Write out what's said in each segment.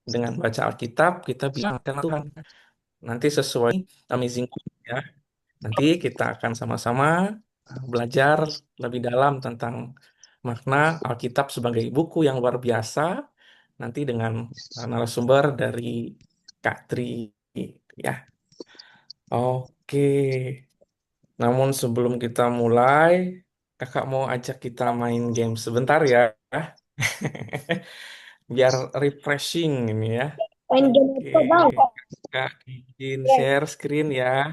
dengan baca Alkitab kita bisa mengenal Tuhan. Nanti sesuai amazing ya. Nanti kita akan sama-sama belajar lebih dalam tentang makna Alkitab sebagai buku yang luar biasa. Nanti dengan narasumber dari Kak Tri ya. Oke. Namun sebelum kita mulai, kakak mau ajak kita main game sebentar ya. Biar refreshing ini ya. Main game Oke. apa bang? Kak, izin Game. share screen ya.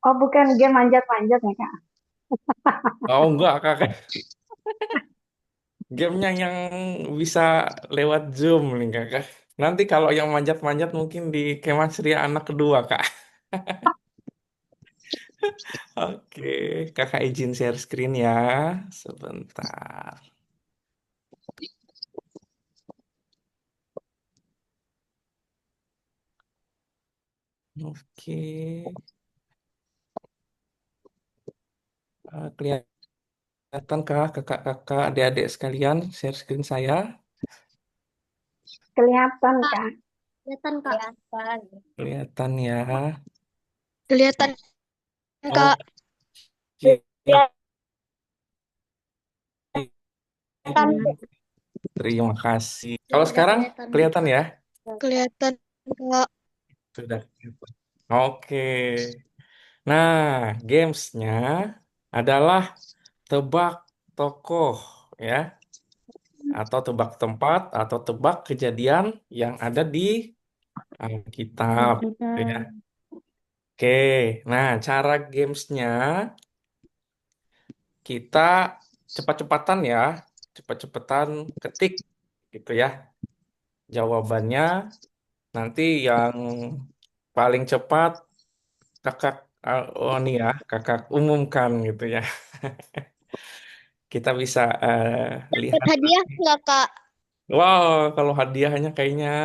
Oh bukan game manjat-manjat ya kak? Oh enggak, kakak. Gamenya yang bisa lewat Zoom nih kakak. Nanti kalau yang manjat-manjat mungkin di Kemah Ria anak kedua kak. Oke, kakak izin share screen ya. Sebentar. Oke. Kelihatan kah kakak-kakak, adik-adik sekalian share screen saya? Kelihatan kak. Kelihatan Kak. Kelihatan. Kelihatan ya. Kelihatan Kak. Oke. Kelihatan. Terima kasih. Kalau Sudah sekarang kelihatan. kelihatan ya? Kelihatan Kak. Sudah. Oke. Nah, gamesnya adalah tebak tokoh ya, atau tebak tempat atau tebak kejadian yang ada di Alkitab ya. Oke. Nah, cara gamesnya kita cepat-cepatan ya, cepat-cepatan ketik gitu ya. Jawabannya nanti yang paling cepat kakak oh nih ya, kakak umumkan gitu ya. Kita bisa Dapat lihat hadiah nanti. nggak Kak? Wow, kalau hadiahnya kayaknya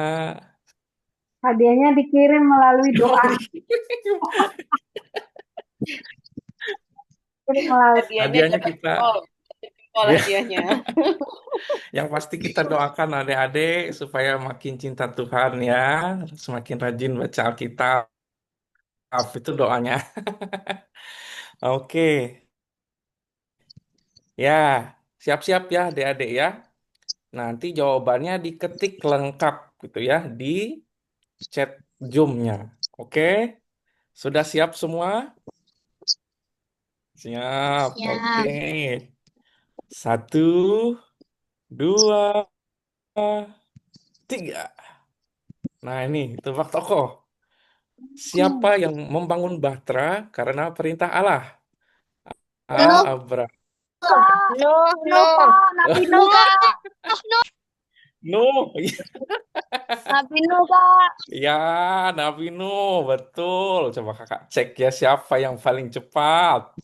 Hadiahnya dikirim melalui doa. Kirim melalui Hadiahnya hadiahnya dapat kita jempol ya, hadiahnya. yang pasti kita doakan adik-adik supaya makin cinta Tuhan ya, semakin rajin baca Alkitab. Itu doanya. Oke, ya, siap-siap ya adik-adik ya. Nanti jawabannya diketik lengkap gitu ya di chat Zoom-nya. Oke, sudah siap semua? Siap. Oke. Ya. Satu, dua, tiga. Nah ini tebak tokoh. Siapa yang membangun Bahtera karena perintah Allah? A. Nuh, Abraham. Nuh, Nuh Nuh. kak, Nabi Nuh Nuh, kak. Nuh. Nuh. Nabi Nuh kak. Ya, Nabi Nuh. Betul. Coba kakak cek ya siapa yang paling cepat.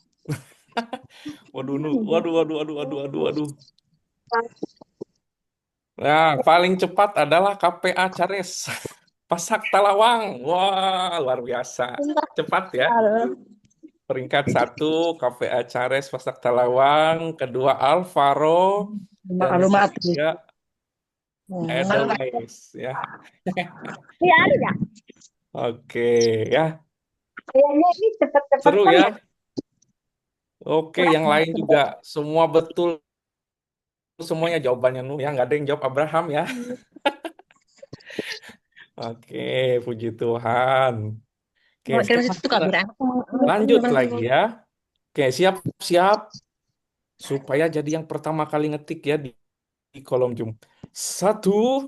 Waduh, Nuh. Waduh, waduh, waduh, waduh, waduh, waduh. Nah, paling cepat adalah KPA Cares. Pasak Talawang. Wah, luar biasa. Cepat ya. Peringkat satu KPA Cares Pasak Talawang. Kedua Alvaro. Dan yang Maklumat. ketiga Edelweiss ya. Iya ada ya. Oke ya. Kayaknya ini Seru cepet-cepetan ya. ya. Oke, yang lain juga semua betul semuanya jawabannya Nuh ya. Nggak ada yang jawab Abraham ya. Oke, puji Tuhan. Oke, Mau kirim sekarang situ kita kak Bira. lanjut lagi ya. Oke, siap-siap supaya jadi yang pertama kali ngetik ya di kolom Zoom. Satu,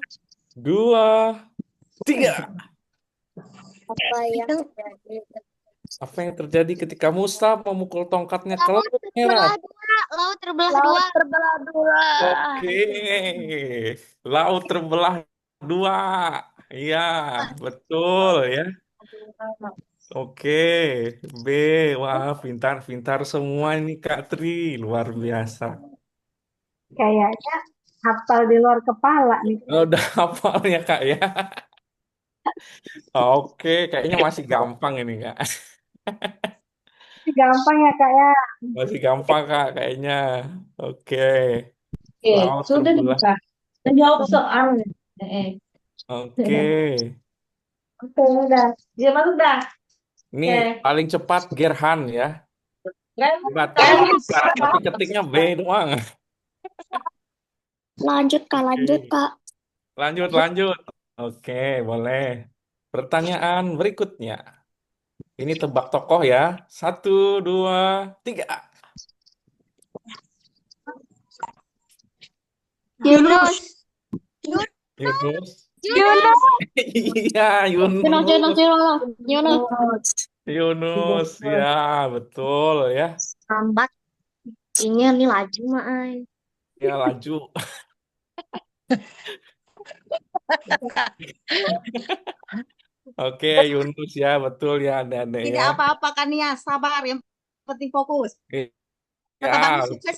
dua, tiga. Apa yang terjadi? Apa yang terjadi ketika Musa memukul tongkatnya ke Laut laut merah? terbelah dua. Laut terbelah Laut dua. terbelah dua. Oke, laut terbelah dua. Iya, betul ya. Oke, B. Wah, pintar-pintar semua ini Kak Tri. Luar biasa. Kayaknya hafal di luar kepala nih. Udah hafal ya Kak ya. Oke, kayaknya masih gampang ini Kak. Gampang ya kak ya. Masih gampang Kak kayaknya. Oke, Oke, laut sudah terbelah. dibuka. Menjawab soal. Oke. Oke, udah. Zaman udah. Ini Oke. paling cepat Gerhan ya. Nggak, Hebat. nggak. Tapi ketiknya B doang. Lanjut Kak, lanjut Oke. Kak. Lanjut, lanjut. Oke, boleh. Pertanyaan berikutnya. Ini tebak tokoh ya. Satu, dua, tiga. Yunus. Yunus. Yunus. Iya, Yunus, Yunus, Yunus. Yunus. Yunus. Yunus, ya betul ya. Lambat. Ini laju mah. Ay. Ya laju. Oke, Yunus ya betul ya ada Tidak ya. apa-apa kan ya, sabar. Yang penting fokus. Kata bagus Ya sukses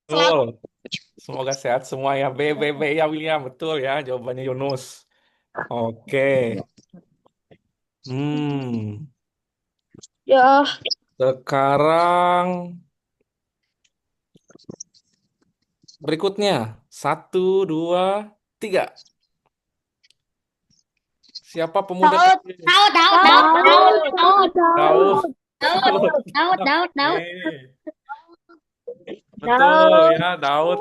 selalu. betul. Semoga sehat semua ya. B B B ya William betul ya. Jawabannya Yunus. Oke. Hmm. Ya. Sekarang berikutnya. Satu, dua, tiga. Siapa pemuda Daud, terpilih? Daud, Daud, Daud, Daud, Daud, Daud. Daud, Daud, Daud, Daud, Oke. Betul ya, Daud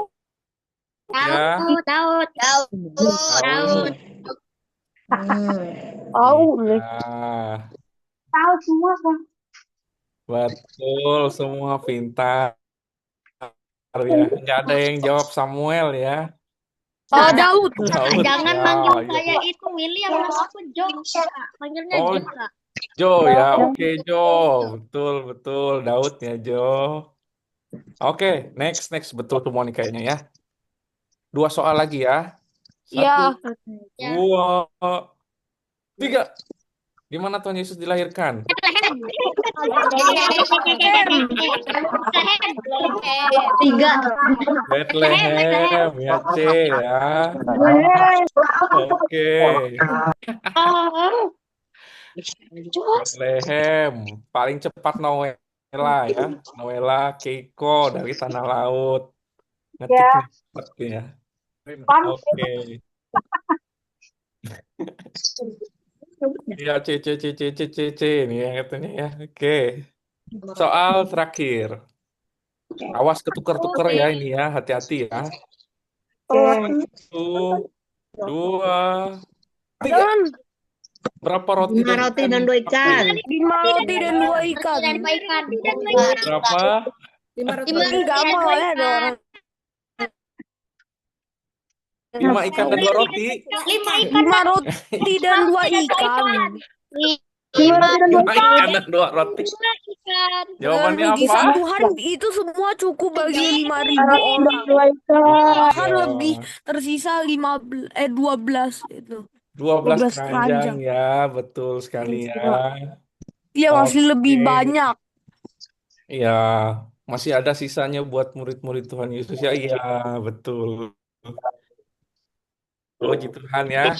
ya. Daud, Daud, Daud, Daud. Oh, Iya, Tahu semua kan? betul semua pintar ya. Nggak ada yang jawab Samuel ya. Oh, Daud. Daud Jangan ya. manggil Ya. saya itu William, nama aku Jo. Panggilnya Oh, Jo, Kak. Jo ya. Oke, Jo. Betul, betul. Daud ya, Jo. Oke, next, next. Betul semua nih kayaknya ya. Dua soal lagi ya. Satu, Ya. dua, tiga. Di mana Tuhan Yesus dilahirkan? Tiga. Bethlehem ya C ya. Oke. Bethlehem. Paling cepat Noella ya. Noella Keiko dari Tanah Laut. Ya, Ngetiknya cepat ya. pan. Oke. Ya C C C C C C C ini ya katanya ya. Oke. Soal terakhir. Awas ketukar-tukar ya ini ya. Hati-hati ya. Oke. Satu, dua, tiga. Berapa roti dan Roti ikan? dan dua ikan. 5 roti dan 2 ikan. Berapa? 5 roti. Enggak mau ya ada orang. 5 ikan dan 2 roti. 5 roti dan 2 ikan. 5 ikan dan 2 roti. Jawabannya Bagi apa? satu hari itu semua cukup bagi 5.000 orang. Bahkan Ya, lebih tersisa 12 itu. 12 12 keranjang keranjang. ya, betul sekali ya. Iya masih lebih Oke. banyak. Ya, masih ada sisanya buat murid-murid Tuhan Yesus ya. Iya, betul. Puji Tuhan ya.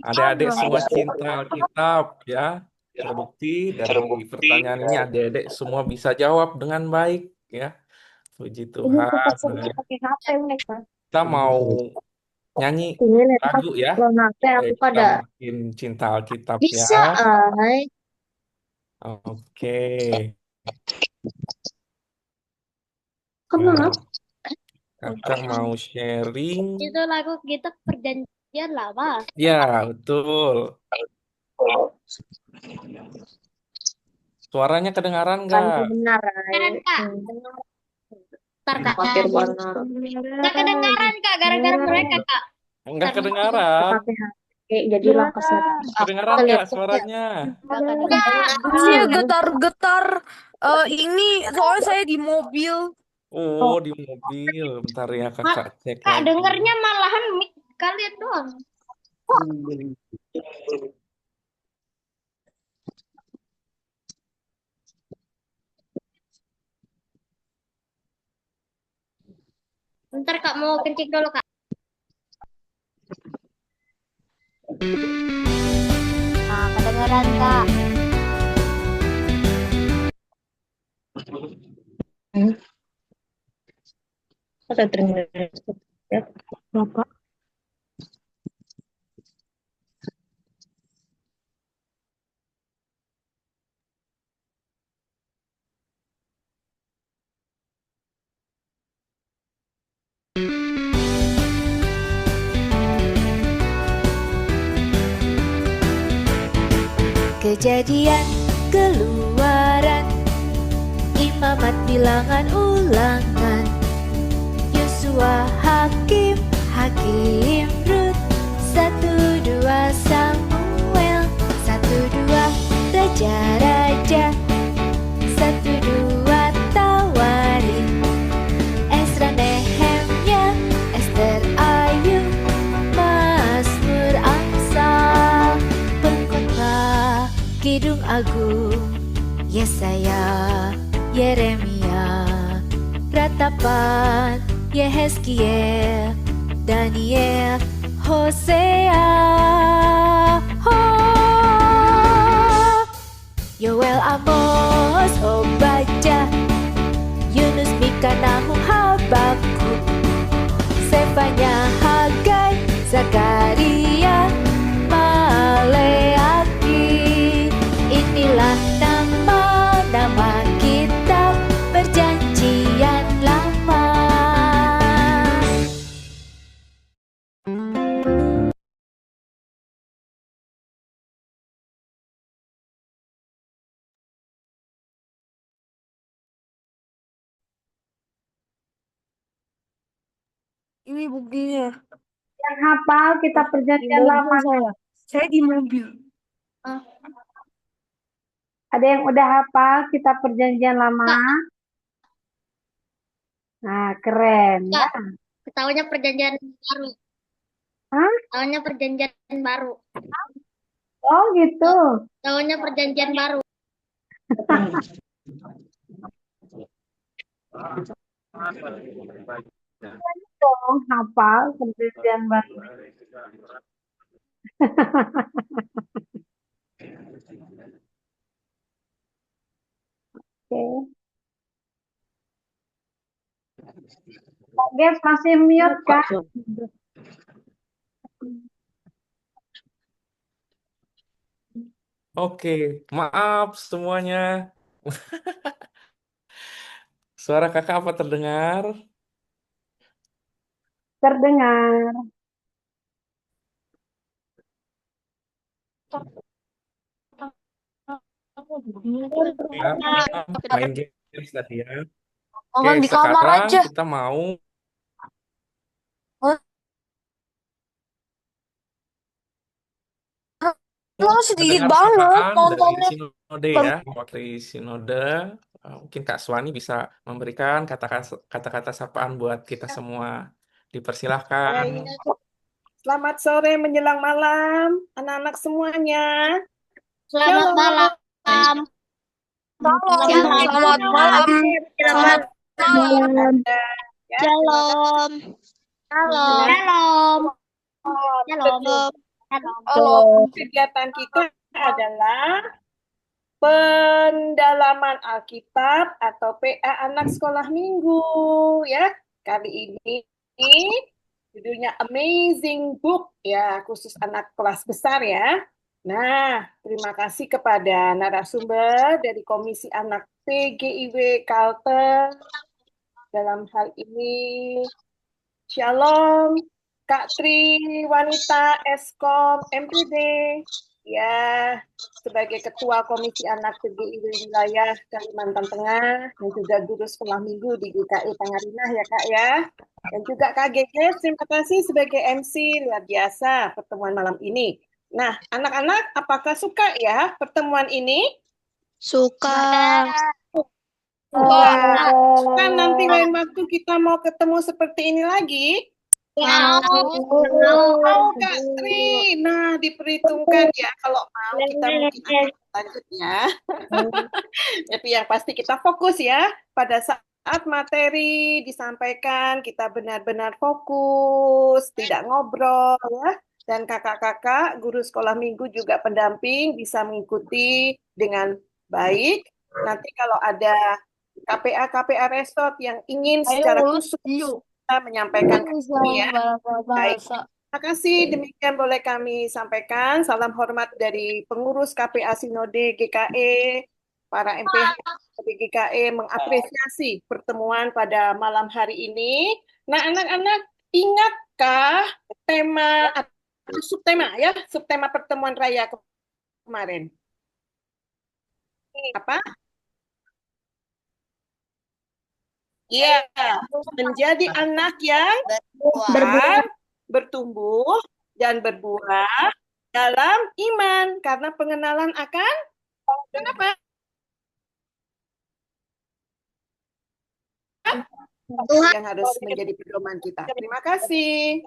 Adik-adik semua cinta Alkitab ya. Terbukti dari pertanyaan ini adik-adik semua bisa jawab dengan baik ya. Puji Ini Tuhan. kita pakai HP nih kan? Kita mau nyanyi Ini nih, lagu ya. kalau HP Supaya aku kita pada makin cinta Alkitab ya. Bisa, ay. Oke. kenapa? Kakak mau sharing. Itu lagu kita perjanjian lama. Ya, betul. Suaranya kedengaran Kan nggak? benar, Kedengaran, Kak. Ntar, Kak. khawatir benar. Nggak kedengaran, Kak. Gara-gara mereka, Kak. Enggak kedengaran. Pakai HP, jadi langkah Kedengaran kita nggak lihat suaranya? Iya getar-getar. Ini soalnya saya di mobil. Oh, di mobil. Bentar ya kakak cek Kak, lagi. dengernya malahan mic kalian doang. Bentar, Kak. Mau kencing dulu, Kak. Nah, kedengeran, Kak. ada terdengar. Ya, Bapak. Kejadian keluaran, imamat bilangan ulangan, Yosua Hakim, Hakim Rut, 1-2 Samuel, 1-2 Raja-Raja, 1-2 Tawarik, Ezra Nehemia, Ester Ayub, Mazmur Amsal, Pengkhotbah, Kidung Agung, Yesaya, Yeremia, Ratapan, Yehezkiel, Daniel, Hosea, Yoel, Amos, Obadjah, Yunus, Mika, Nahum, Habakuk, Sefanya, Hagai, Zakaria, Maleaki. Inilah nama-nama kitab Perjanjian Lama. Ini buktinya. Yang hafal kitab Di perjanjian mobil lama. saya. Saya di mobil. Ada yang udah hafal kitab perjanjian lama? Nah, keren ya. Tahunya perjanjian baru. Hah? Tahunya perjanjian baru. Oh gitu. Tahunya perjanjian baru. Dong, hafal perjanjian baru. Oke. Kak Ges masih mute kan? Oke, maaf semuanya. Suara kakak apa terdengar? Terdengar. Ya, main games tadi ya. Oke, Makan di kamar sekarang aja. kita mau Lo sedikit mendengar banget sapaan dari nontonnya. sinode ya. Waktu sinode, mungkin Kak Suwani bisa memberikan kata-kata sapaan buat kita semua. Dipersilahkan. Baik. Selamat sore menjelang malam, anak-anak semuanya. Selamat Shalom. malam. Selamat malam. Selamat malam. Ya, Shalom. Shalom. Shalom. betul. Halo. Kegiatan kita adalah pendalaman Alkitab atau PA anak sekolah minggu ya. Kali ini judulnya Amazing Book ya, khusus anak kelas besar ya. Nah, terima kasih kepada narasumber dari Komisi Anak PGIW Kalteng. Dalam hal ini, Shalom, Kak Tri, Wanita, Eskom, MPD, ya, sebagai Ketua Komisi Anak PGIW Wilayah Kalimantan Tengah, dan juga guru sekolah minggu di GKI Tangarinah ya Kak ya. Dan juga Kak Geges, terima kasih sebagai MC, luar biasa pertemuan malam ini. Nah, anak-anak, apakah suka ya pertemuan ini? Suka. Kan nanti lain waktu kita mau ketemu seperti ini lagi. Mau Kak Tri, nah diperhitungkan ya kalau mau kita mungkin akan lanjut ya. Tapi yang pasti kita fokus ya pada saat materi disampaikan kita benar-benar fokus, tidak ngobrol ya. Dan kakak-kakak guru sekolah minggu juga pendamping bisa mengikuti dengan baik. Nanti kalau ada KPA resort yang ingin secara khusus kita menyampaikan ke sini ya. Baik. Terima kasih, demikian boleh kami sampaikan. Salam hormat dari pengurus KPA Sinode GKE, para MPH dari GKE mengapresiasi pertemuan pada malam hari ini. Nah, anak-anak, ingatkah tema atau subtema ya, subtema pertemuan raya kemarin? Apa? Iya, menjadi anak yang kuat, bertumbuh, dan berbuah dalam iman. Karena pengenalan akan kenapa? Yang harus menjadi pedoman kita. Terima kasih.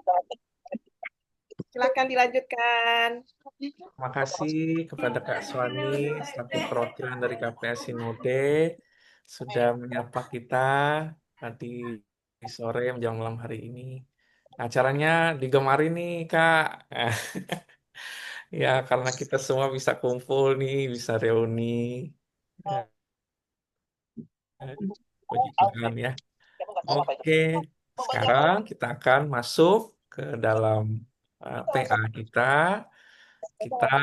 Silakan dilanjutkan. Terima kasih kepada Kak Swani selaku perwakilan dari KPS Sinode sudah menyapa kita di sore menjelang malam hari ini. Acaranya digemari nih Kak. Ya karena kita semua bisa kumpul nih, bisa reuni. Ya, puji Tuhan ya. Oke, sekarang kita akan masuk ke dalam PA kita. Kita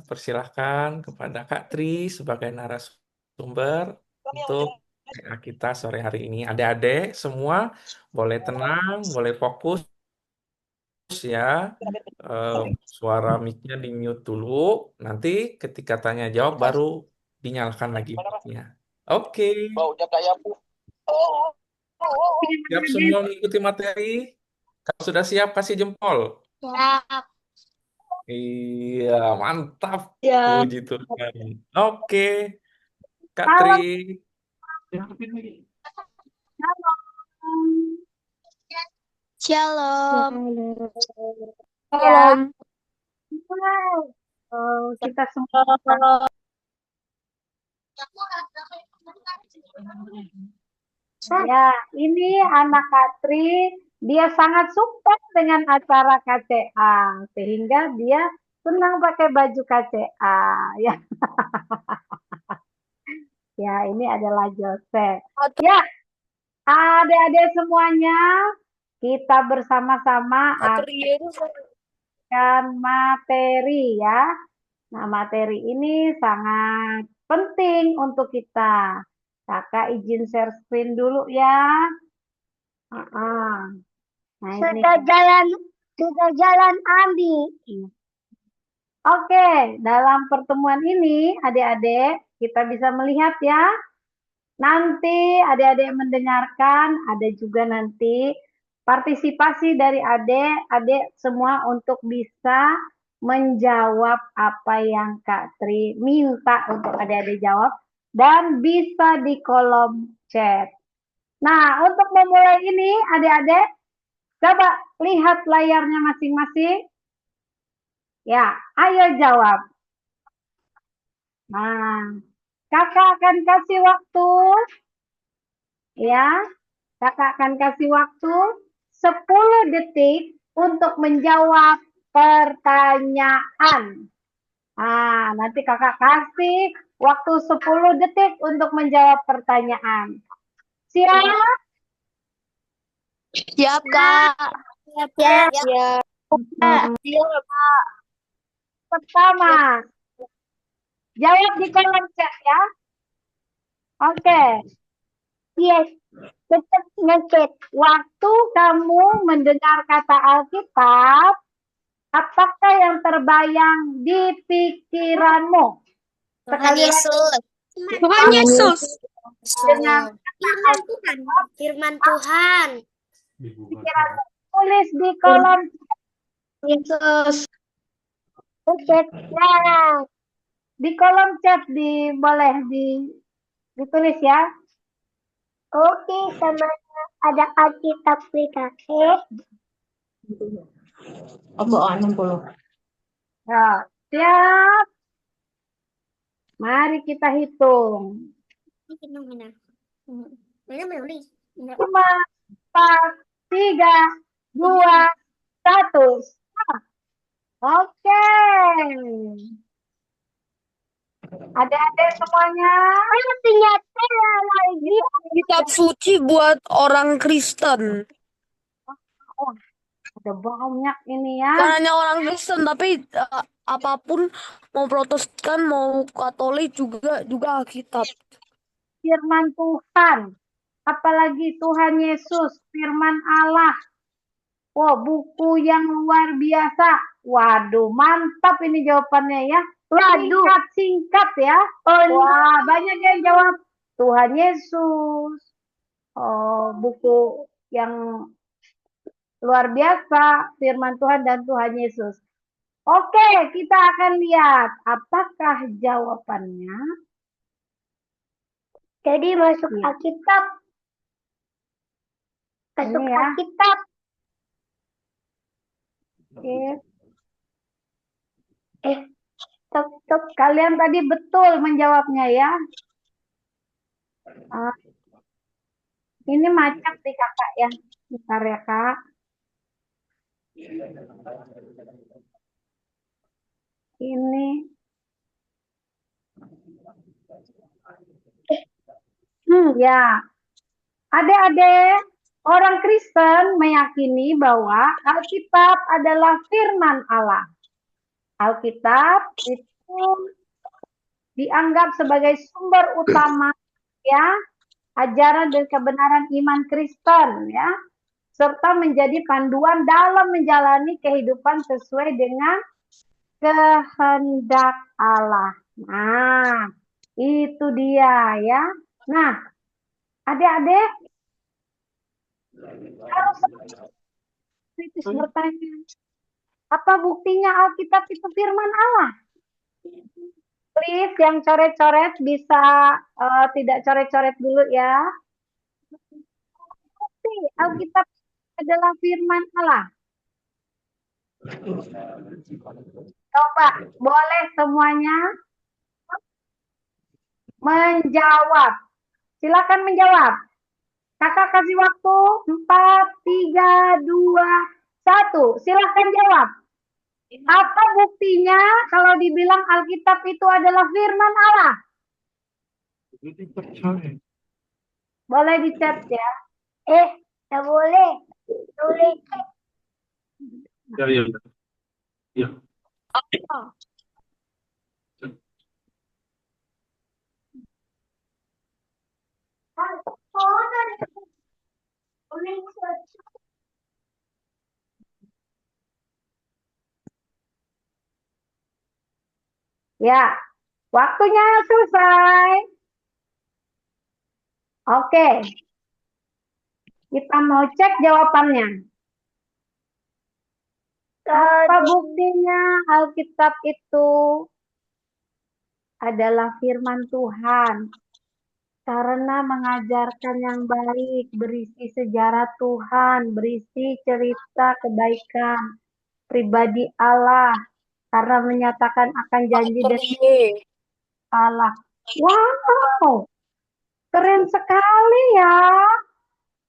persilahkan kepada Kak Tri sebagai narasumber untuk PA kita sore hari ini. Adik-adik semua boleh tenang, boleh fokus ya. Suara mic-nya di mute dulu. Nanti ketika tanya jawab baru dinyalakan lagi mic-nya. Oke, siap semua mengikuti materi? Kalau sudah siap kasih jempol. Iya, mantap. Puji Tuhan. Oke, Kak Tri. Shalom. Ya. Kita semua ya, ini anak Katri, dia sangat suka dengan acara KCA, sehingga dia senang pakai baju KCA. Ya, ya ini adalah Joseph. Ya, adik-adik semuanya, kita bersama-sama akan materi ya. Nah, materi ini sangat penting untuk kita. Kakak izin share screen dulu ya. Nah, ini. Sudah jalan Andi. Oke, dalam pertemuan ini adik-adik kita bisa melihat ya. Nanti adik-adik mendengarkan, ada juga nanti partisipasi dari adik-adik semua untuk bisa menjawab apa yang Kak Tri minta untuk adik-adik jawab dan bisa di kolom chat. Nah, untuk memulai ini adik-adik coba lihat layarnya masing-masing. Ya, ayo jawab. Nah, kakak akan kasih waktu. Ya, kakak akan kasih waktu 10 detik untuk menjawab pertanyaan. Nah, nanti kakak kasih waktu 10 detik untuk menjawab pertanyaan. Siap? Siap, Kak. Siap. Pertama, jawab di kolom chat ya. Oke. Yes, tetap ngecek. Waktu kamu mendengar kata Alkitab, apakah yang terbayang di pikiranmu? Tuhan Yesus. Tuhan Yesus. Dengan Firman Tuhan. pikiran tulis di kolom Yesus. chat ya. Di kolom chat boleh ditulis ya. Oke, sama ada Alkitab PKK. Ya, siap. Mari kita hitung. 5, 4, 3, 2, 1. Oke. Adik-adik semuanya. Lagi. Kitab suci buat orang Kristen. Oh, ada banyak ini ya. Bukan hanya orang Kristen, tapi apapun, mau Protestan, mau Katolik juga Alkitab. Firman Tuhan. Apalagi Tuhan Yesus, firman Allah. Wow, buku yang luar biasa. Waduh, mantap ini jawabannya ya. Singkat ya. Wah, banyak yang jawab Tuhan Yesus. Oh, buku yang luar biasa, firman Tuhan dan Tuhan Yesus. Oke, kita akan lihat apakah jawabannya. Jadi masuk Iya. Alkitab. Masuk Ini ya. Alkitab. Oke. Stop. Kalian tadi betul menjawabnya ya. Ini macet di kakak ya. Bentar ya kak. Ini. Ya. Adik-adik, orang Kristen meyakini bahwa Alkitab adalah firman Allah. Alkitab itu dianggap sebagai sumber utama ya ajaran dan kebenaran iman Kristen ya, serta menjadi panduan dalam menjalani kehidupan sesuai dengan kehendak Allah. Nah, itu dia ya. Nah, adik-adik harus kritis bertanya, apa buktinya Alkitab itu firman Allah? Please, yang coret-coret bisa tidak coret-coret dulu ya. Bukti Alkitab adalah firman Allah. Coba, boleh semuanya menjawab. Silakan menjawab. Kakak kasih waktu 4, 3, 2, 1. Silakan jawab. Apa buktinya kalau dibilang Alkitab itu adalah firman Allah? Boleh dicat ya. Tak boleh. Boleh. Ya. Ya, waktunya selesai. Oke. Kita mau cek jawabannya. Apa buktinya Alkitab itu adalah firman Tuhan? Karena mengajarkan yang baik, berisi sejarah Tuhan, berisi cerita kebaikan pribadi Allah, karena menyatakan akan janji dan Allah. Wow, keren sekali ya.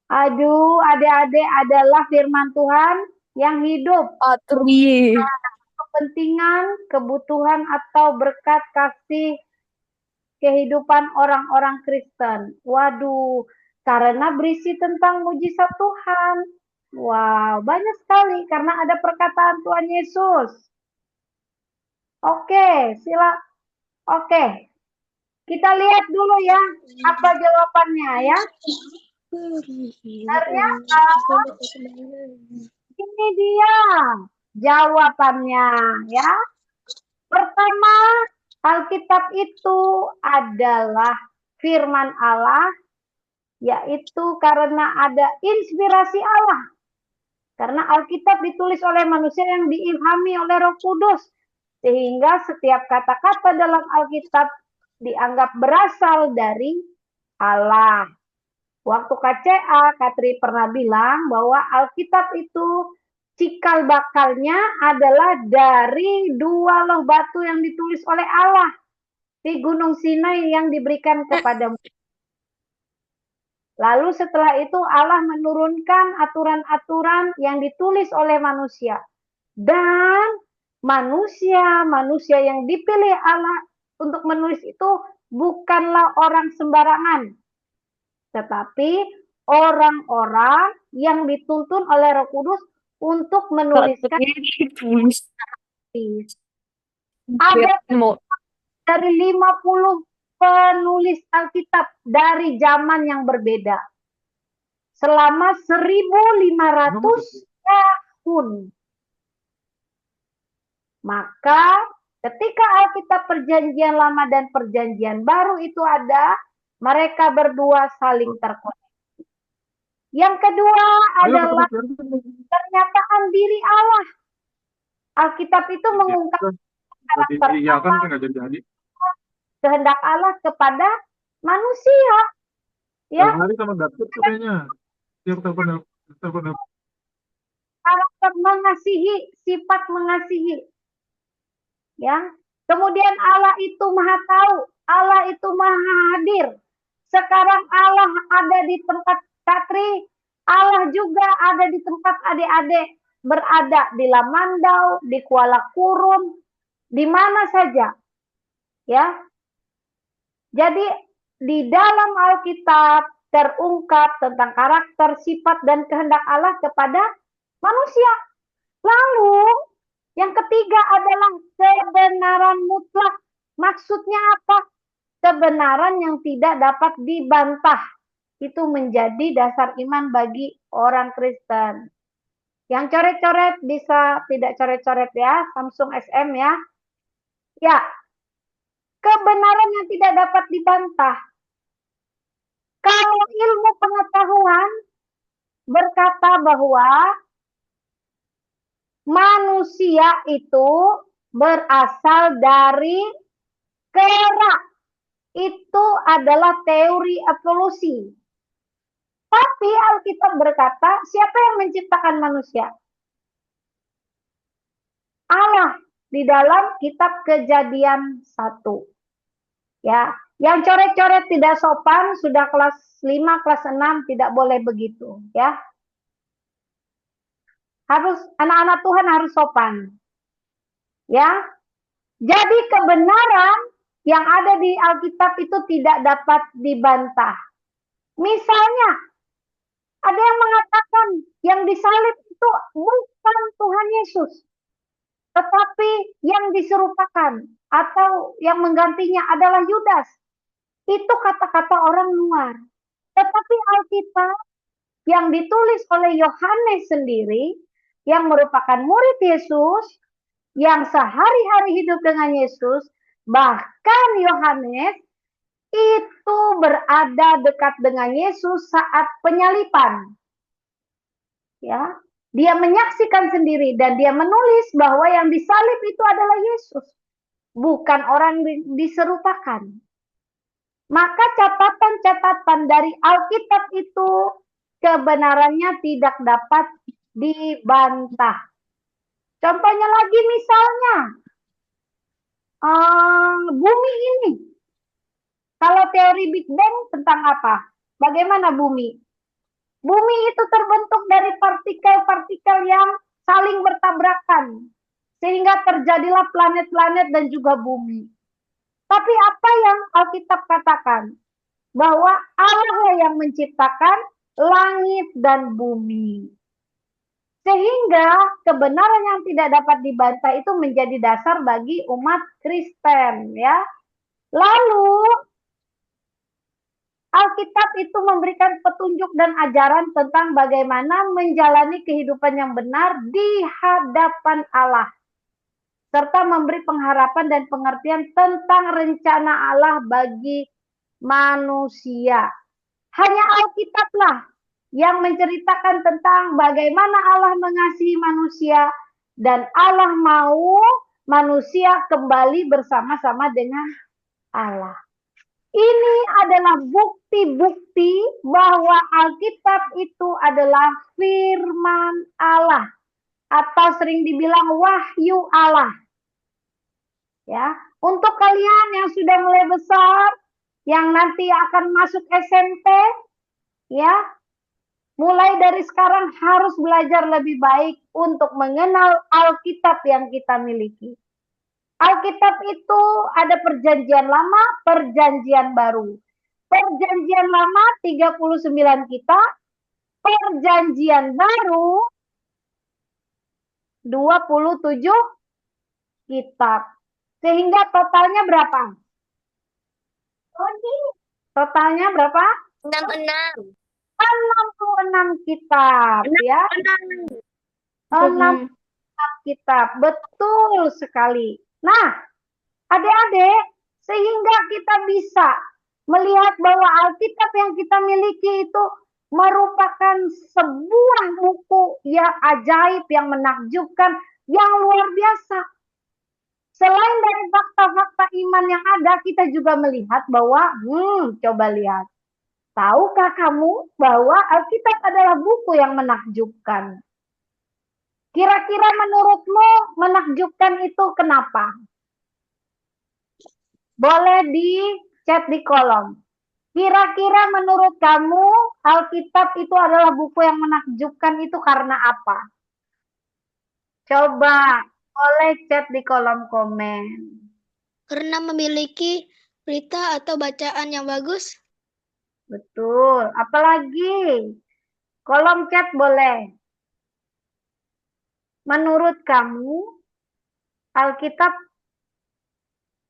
Aduh, adik-adik adalah firman Tuhan yang hidup. Kepentingan, kebutuhan, atau berkat kasih kehidupan orang-orang Kristen. Waduh, karena berisi tentang mujizat Tuhan. Wow, banyak sekali karena ada perkataan Tuhan Yesus. Oke, Oke, kita lihat dulu ya apa jawabannya ya. Ternyata ini dia jawabannya ya. Pertama, Alkitab itu adalah firman Allah, yaitu karena ada inspirasi Allah. Karena Alkitab ditulis oleh manusia yang diilhami oleh Roh Kudus, sehingga setiap kata-kata dalam Alkitab dianggap berasal dari Allah. Waktu KCA, Katri pernah bilang bahwa Alkitab itu cikal bakalnya adalah dari 2 loh batu yang ditulis oleh Allah di Gunung Sinai yang diberikan kepada Musa. Lalu setelah itu Allah menurunkan aturan-aturan yang ditulis oleh manusia. Dan manusia yang dipilih Allah untuk menulis itu bukanlah orang sembarangan, tetapi orang-orang yang dituntun oleh Roh Kudus untuk menuliskan. Ada dari 50 penulis Alkitab dari zaman yang berbeda selama 1.500 tahun. Maka Ketika Alkitab Perjanjian Lama dan Perjanjian Baru itu ada, mereka berdua saling terkoneksi. Yang kedua adalah pernyataan diri Allah. Alkitab itu mengungkapkan karakter Allah, kehendak Allah kepada manusia. Ya, karakter mengasihi, sifat mengasihi. Ya, kemudian Allah itu maha tahu, Allah itu maha hadir. Sekarang Allah ada di tempat Katri, Allah juga ada di tempat adik-adik, berada di Lamandau, di Kuala Kurun, di mana saja. Ya. Jadi di dalam Alkitab terungkap tentang karakter, sifat, dan kehendak Allah kepada manusia. Lalu yang ketiga adalah kebenaran mutlak. Maksudnya apa? Kebenaran yang tidak dapat dibantah. Itu menjadi dasar iman bagi orang Kristen. Yang coret-coret bisa tidak coret-coret ya, Samsung SM ya. Ya, kebenaran yang tidak dapat dibantah. Kalau ilmu pengetahuan berkata bahwa manusia itu berasal dari kera. Itu adalah teori evolusi. Tapi Alkitab berkata, siapa yang menciptakan manusia? Allah di dalam kitab Kejadian 1. Ya, yang coret-coret tidak sopan sudah kelas 5, kelas 6 tidak boleh begitu, ya. Harus anak-anak Tuhan harus sopan. Ya. Jadi kebenaran yang ada di Alkitab itu tidak dapat dibantah. Misalnya, ada yang mengatakan yang disalib itu bukan Tuhan Yesus, tetapi yang diserupakan atau yang menggantinya adalah Yudas. Itu kata-kata orang luar. Tetapi Alkitab yang ditulis oleh Yohanes sendiri, yang merupakan murid Yesus, yang sehari-hari hidup dengan Yesus, bahkan Yohanes itu berada dekat dengan Yesus saat penyalipan. Ya, dia menyaksikan sendiri dan dia menulis bahwa yang disalib itu adalah Yesus, bukan orang diserupakan. Maka catatan-catatan dari Alkitab itu kebenarannya tidak dapat dibantah. Contohnya lagi misalnya, bumi ini. Kalau teori Big Bang tentang apa? Bagaimana bumi? Bumi itu terbentuk dari partikel-partikel yang saling bertabrakan. Sehingga terjadilah planet-planet dan juga bumi. Tapi apa yang Alkitab katakan? Bahwa Allah yang menciptakan langit dan bumi. Sehingga kebenaran yang tidak dapat dibantah itu menjadi dasar bagi umat Kristen, ya. Lalu Alkitab itu memberikan petunjuk dan ajaran tentang bagaimana menjalani kehidupan yang benar di hadapan Allah, serta memberi pengharapan dan pengertian tentang rencana Allah bagi manusia. Hanya Alkitablah yang menceritakan tentang bagaimana Allah mengasihi manusia dan Allah mau manusia kembali bersama-sama dengan Allah. Ini adalah bukti-bukti bahwa Alkitab itu adalah firman Allah atau sering dibilang wahyu Allah. Ya, untuk kalian yang sudah mulai besar, yang nanti akan masuk SMP, ya, mulai dari sekarang harus belajar lebih baik untuk mengenal Alkitab yang kita miliki. Alkitab itu ada perjanjian lama, perjanjian baru. Perjanjian lama 39 kitab, perjanjian baru 27 kitab. Sehingga totalnya berapa? Totalnya berapa? 66. 66 kitab, ya. 66 kitab, betul sekali. Nah, Adik-adik, sehingga kita bisa melihat bahwa Alkitab yang kita miliki itu merupakan sebuah buku yang ajaib, yang menakjubkan, yang luar biasa. Selain dari fakta-fakta iman yang ada, kita juga melihat bahwa, coba lihat. Tahukah kamu bahwa Alkitab adalah buku yang menakjubkan? Kira-kira menurutmu menakjubkan itu kenapa? Boleh di chat di kolom. Kira-kira menurut kamu Alkitab itu adalah buku yang menakjubkan itu karena apa? Coba boleh chat di kolom komen. Karena memiliki berita atau bacaan yang bagus. Betul. Apalagi? Kolom chat boleh. Menurut kamu Alkitab,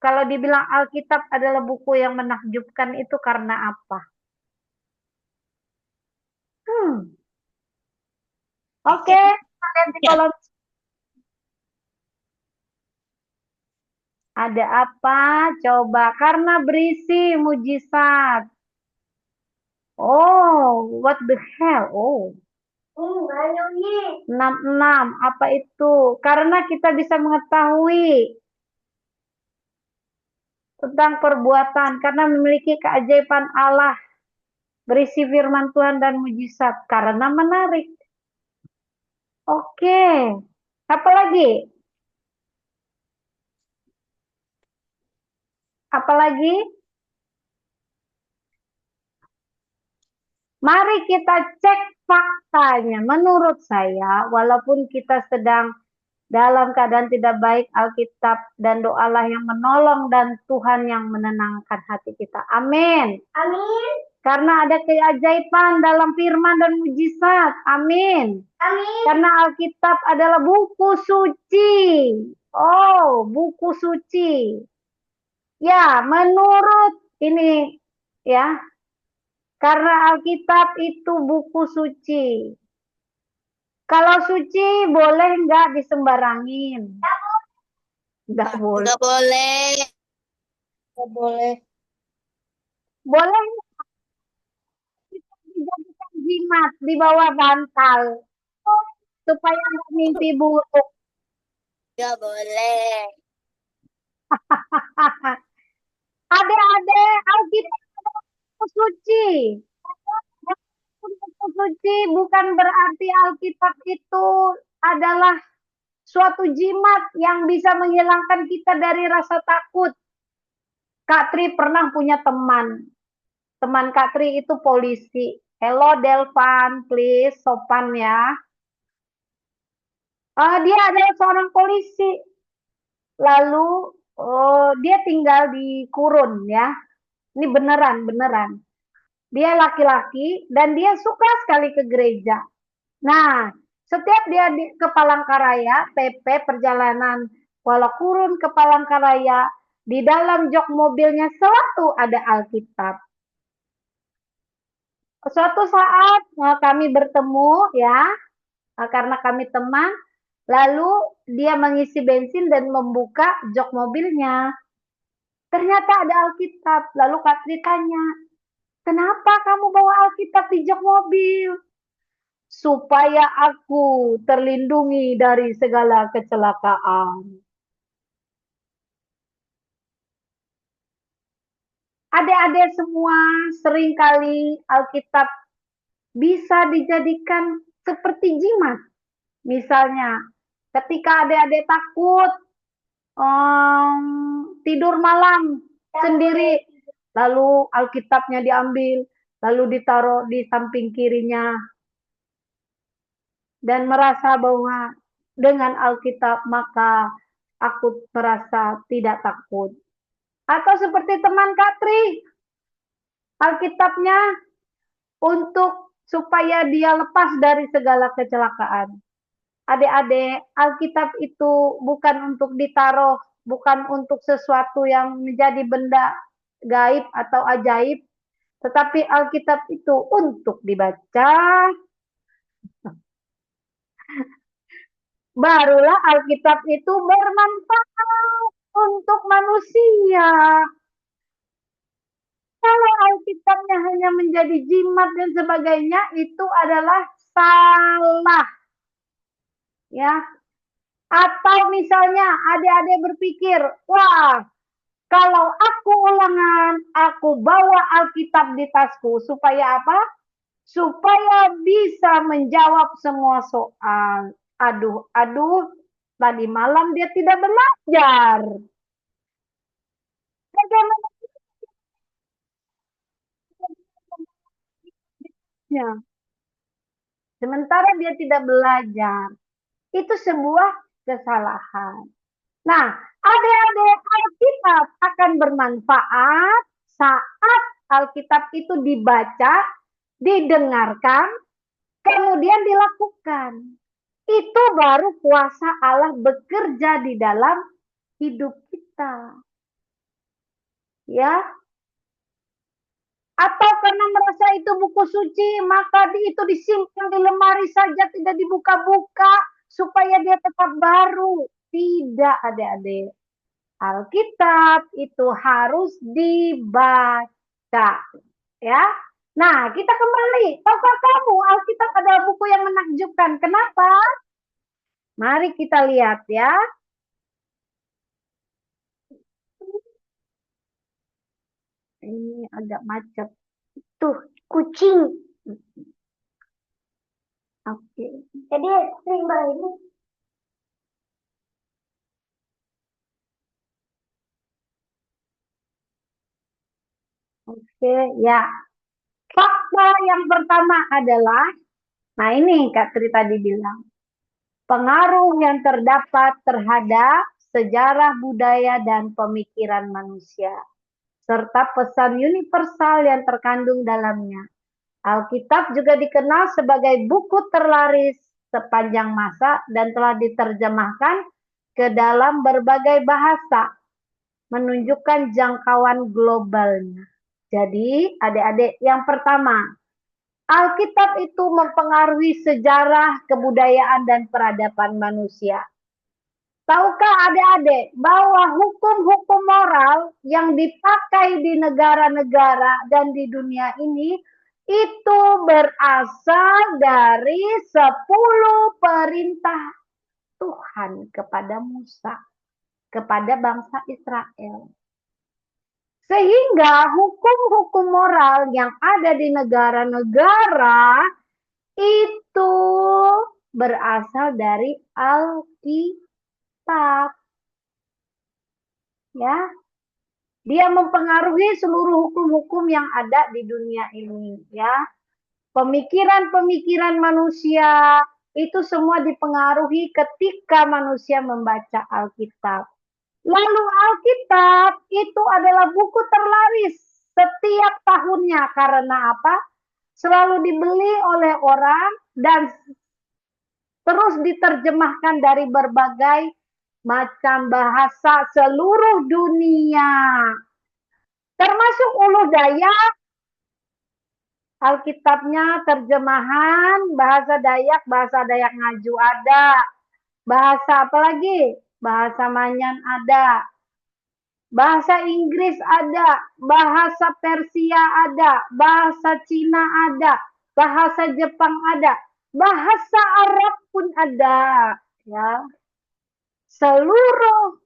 kalau dibilang Alkitab adalah buku yang menakjubkan itu karena apa? Oke, kalian di kolom. Ada apa? Coba. Karena berisi mujizat. Oh, what the hell? Oh. 66. Apa itu? Karena kita bisa mengetahui tentang perbuatan. Karena memiliki keajaiban Allah. Berisi firman Tuhan dan mujizat. Karena menarik. Oke. Apa lagi? Apalagi? Mari kita cek faktanya. Menurut saya, walaupun kita sedang dalam keadaan tidak baik, Alkitab dan doalah yang menolong dan Tuhan yang menenangkan hati kita. Amin. Amin. Karena ada keajaiban dalam firman dan mujizat. Amin. Amin. Karena Alkitab adalah buku suci. Oh, buku suci. Ya, menurut ini ya. Karena Alkitab itu buku suci. Kalau suci boleh nggak disembarangin? Nggak boleh. Nggak boleh. Nggak boleh. Boleh nggak kita dijadikan jimat di bawah bantal supaya nggak mimpi buruk? Nggak boleh. Adik-adik, Alkitab adalah buku suci. Buku suci bukan berarti Alkitab itu adalah suatu jimat yang bisa menghilangkan kita dari rasa takut. Kak Tri pernah punya teman. Teman Kak Tri itu polisi. Hello Delvan, please, sopan ya. Dia adalah seorang polisi. Lalu dia tinggal di Kurun ya. Ini beneran. Dia laki-laki dan dia suka sekali ke gereja. Nah, setiap dia ke Palangkaraya, PP perjalanan Kuala Kurun ke Palangkaraya, di dalam jok mobilnya selalu ada Alkitab. Suatu saat kami bertemu ya, karena kami teman, lalu dia mengisi bensin dan membuka jok mobilnya. Ternyata ada Alkitab. Lalu Kak Tri tanya, kenapa kamu bawa Alkitab di jok mobil? Supaya aku terlindungi dari segala kecelakaan. Adik-adik semua, seringkali Alkitab bisa dijadikan seperti jimat. Misalnya, ketika adik-adik takut tidur malam sendiri, lalu Alkitabnya diambil, lalu ditaruh di samping kirinya, dan merasa bahwa dengan Alkitab maka aku merasa tidak takut. Atau seperti teman Kak Tri, Alkitabnya untuk supaya dia lepas dari segala kecelakaan. Adik-adik, Alkitab itu bukan untuk ditaruh, bukan untuk sesuatu yang menjadi benda gaib atau ajaib, tetapi Alkitab itu untuk dibaca. Barulah Alkitab itu bermanfaat untuk manusia. Kalau Alkitabnya hanya menjadi jimat dan sebagainya, itu adalah salah. Ya. Atau misalnya adik-adik berpikir, wah, kalau aku ulangan, aku bawa Alkitab di tasku. Supaya apa? Supaya bisa menjawab semua soal. Aduh, tadi malam dia tidak belajar. Bagaimana? Sementara dia tidak belajar. Itu sebuah kesalahan. Nah, adik-adik, Alkitab akan bermanfaat saat Alkitab itu dibaca, didengarkan, kemudian dilakukan. Itu baru kuasa Allah bekerja di dalam hidup kita. Ya. Atau karena merasa itu buku suci, maka itu disimpan di lemari saja, tidak dibuka-buka, supaya dia tetap baru. Tidak, adik-adik. Alkitab itu harus dibaca. Ya. Nah, kita kembali. Tahukah kamu Alkitab adalah buku yang menakjubkan? Kenapa? Mari kita lihat ya. Ini agak macet. Tuh, kucing. Oke. Jadi, rimba ini. Oke, ya. Fakta yang pertama adalah, nah ini Kak Tri tadi bilang, pengaruh yang terdapat terhadap sejarah budaya dan pemikiran manusia, serta pesan universal yang terkandung dalamnya. Alkitab juga dikenal sebagai buku terlaris sepanjang masa dan telah diterjemahkan ke dalam berbagai bahasa, menunjukkan jangkauan globalnya. Jadi, adik-adik, yang pertama, Alkitab itu mempengaruhi sejarah, kebudayaan, dan peradaban manusia. Tahukah adik-adik bahwa hukum-hukum moral yang dipakai di negara-negara dan di dunia ini itu berasal dari 10 perintah Tuhan kepada Musa, kepada bangsa Israel. Sehingga hukum-hukum moral yang ada di negara-negara itu berasal dari Alkitab. Ya. Dia mempengaruhi seluruh hukum-hukum yang ada di dunia ini, ya. Pemikiran-pemikiran manusia itu semua dipengaruhi ketika manusia membaca Alkitab. Lalu Alkitab itu adalah buku terlaris setiap tahunnya. Karena apa? Selalu dibeli oleh orang dan terus diterjemahkan dari berbagai macam bahasa seluruh dunia. Termasuk Ulu Dayak. Alkitabnya terjemahan bahasa Dayak Ngaju ada. Bahasa apa lagi? Bahasa Manyan ada. Bahasa Inggris ada. Bahasa Persia ada. Bahasa Cina ada. Bahasa Jepang ada. Bahasa Arab pun ada. Ya. Seluruh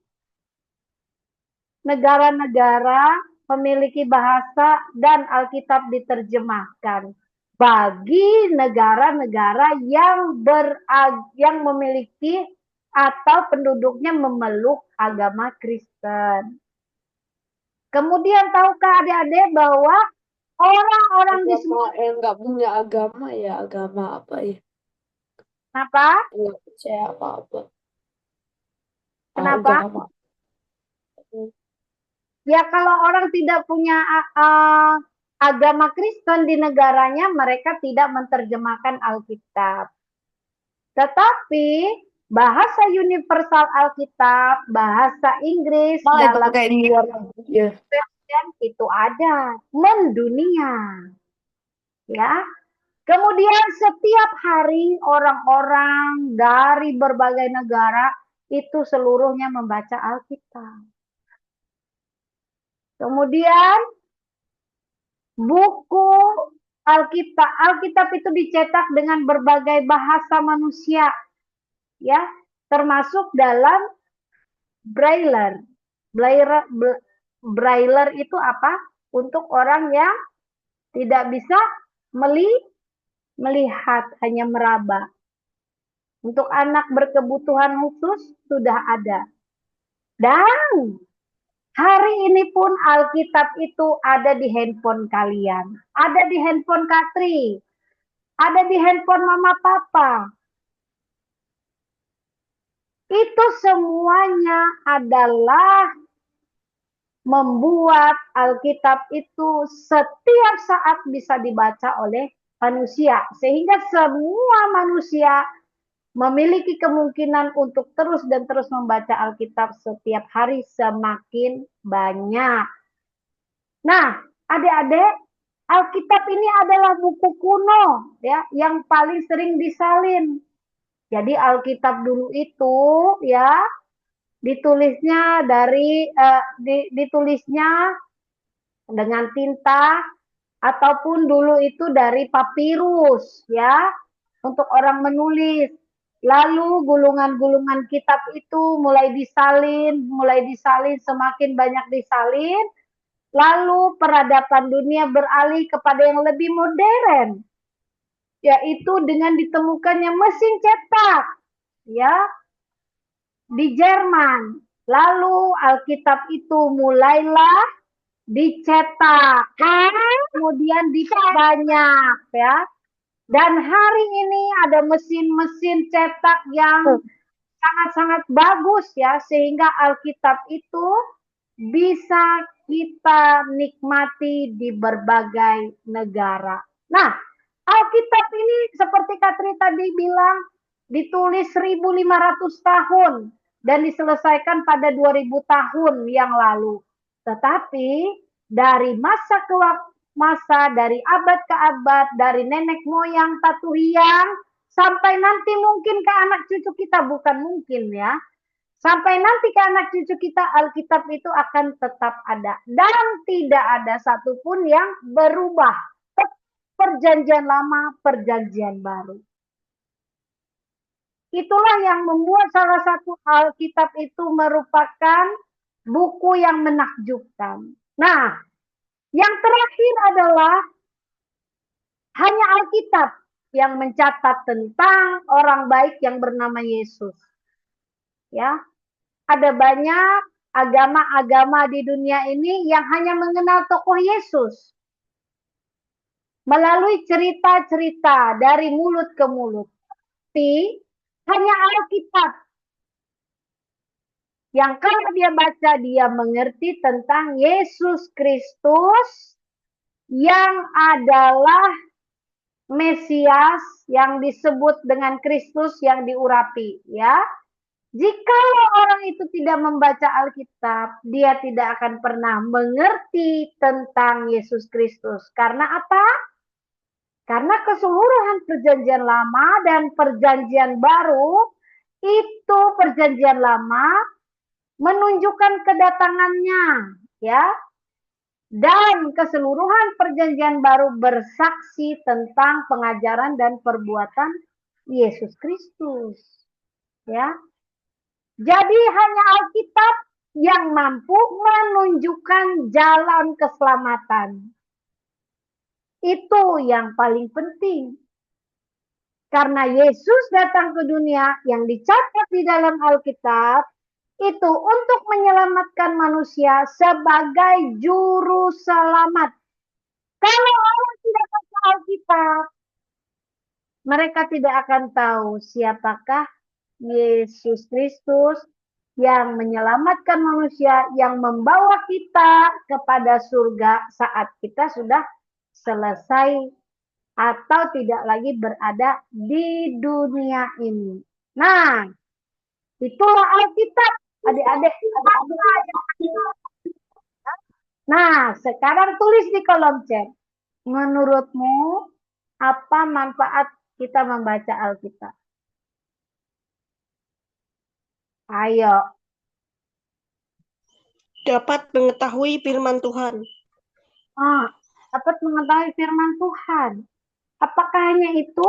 negara-negara memiliki bahasa dan Alkitab diterjemahkan bagi negara-negara yang memiliki atau penduduknya memeluk agama Kristen. Kemudian tahukah adik-adik bahwa orang-orang di Agama yang nggak punya agama ya agama apa ya? Kenapa? Nggak percaya apa-apa. Kenapa? Agama. Ya kalau orang tidak punya agama Kristen di negaranya, mereka tidak menerjemahkan Alkitab. Tetapi bahasa universal Alkitab, bahasa Inggris dalam kayak di luar negeri ya. itu ada mendunia. Ya. Kemudian setiap hari orang-orang dari berbagai negara itu seluruhnya membaca Alkitab. Kemudian buku Alkitab itu dicetak dengan berbagai bahasa manusia, ya, termasuk dalam Braille. Braille itu apa? Untuk orang yang tidak bisa melihat, hanya meraba. Untuk anak berkebutuhan khusus sudah ada. Dan hari ini pun Alkitab itu ada di handphone kalian. Ada di handphone Katri. Ada di handphone Mama Papa. Itu semuanya adalah membuat Alkitab itu setiap saat bisa dibaca oleh manusia. Sehingga semua manusia memiliki kemungkinan untuk terus dan terus membaca Alkitab setiap hari semakin banyak. Nah, adik-adik, Alkitab ini adalah buku kuno, ya, yang paling sering disalin. Jadi Alkitab dulu itu, ya, ditulisnya ditulisnya dengan tinta ataupun dulu itu dari papirus, ya, untuk orang menulis. Lalu gulungan-gulungan kitab itu mulai disalin, semakin banyak disalin. Lalu peradaban dunia beralih kepada yang lebih modern, yaitu dengan ditemukannya mesin cetak, ya, di Jerman. Lalu Alkitab itu mulailah dicetak, kemudian diperbanyak, ya. Dan hari ini ada mesin-mesin cetak yang sangat-sangat bagus, ya, sehingga Alkitab itu bisa kita nikmati di berbagai negara. Nah, Alkitab ini seperti Katri tadi bilang ditulis 1500 tahun dan diselesaikan pada 2000 tahun yang lalu. Tetapi dari masa ke masa, dari abad ke abad, dari nenek moyang tatuyang sampai nanti mungkin ke anak cucu kita, bukan mungkin, ya. Sampai nanti ke anak cucu kita, Alkitab itu akan tetap ada. Dan tidak ada satupun yang berubah. Perjanjian lama, perjanjian baru. Itulah yang membuat salah satu Alkitab itu merupakan buku yang menakjubkan. Nah, yang terakhir adalah hanya Alkitab yang mencatat tentang orang baik yang bernama Yesus. Ya, ada banyak agama-agama di dunia ini yang hanya mengenal tokoh Yesus melalui cerita-cerita dari mulut ke mulut. Tapi hanya Alkitab yang kalau dia baca, dia mengerti tentang Yesus Kristus yang adalah Mesias, yang disebut dengan Kristus yang diurapi, ya. Jika orang itu tidak membaca Alkitab, dia tidak akan pernah mengerti tentang Yesus Kristus. Karena apa? Karena keseluruhan perjanjian lama dan perjanjian baru, itu perjanjian lama menunjukkan kedatangannya, ya. Dan keseluruhan perjanjian baru bersaksi tentang pengajaran dan perbuatan Yesus Kristus, ya. Jadi hanya Alkitab yang mampu menunjukkan jalan keselamatan. Itu yang paling penting. Karena Yesus datang ke dunia yang dicatat di dalam Alkitab itu untuk menyelamatkan manusia sebagai juru selamat. Kalau orang tidak baca Alkitab, mereka tidak akan tahu siapakah Yesus Kristus yang menyelamatkan manusia, yang membawa kita kepada surga saat kita sudah selesai atau tidak lagi berada di dunia ini. Nah, itulah Alkitab, adik-adik. Nah, sekarang tulis di kolom chat. Menurutmu, apa manfaat kita membaca Alkitab? Ayo. dapat mengetahui firman Tuhan. Dapat mengetahui firman Tuhan. Apakah hanya itu?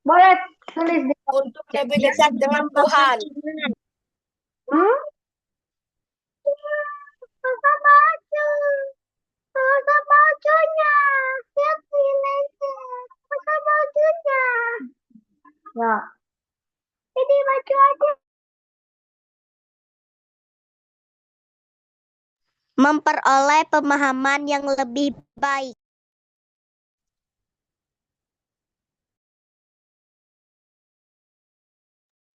Boleh tulis di Untuk lebih dekat dengan Tuhan. Masa baju. Masa bajunya. Lihat sini. Masa bajunya. Ya. Ini baju aja. Memperoleh pemahaman yang lebih baik.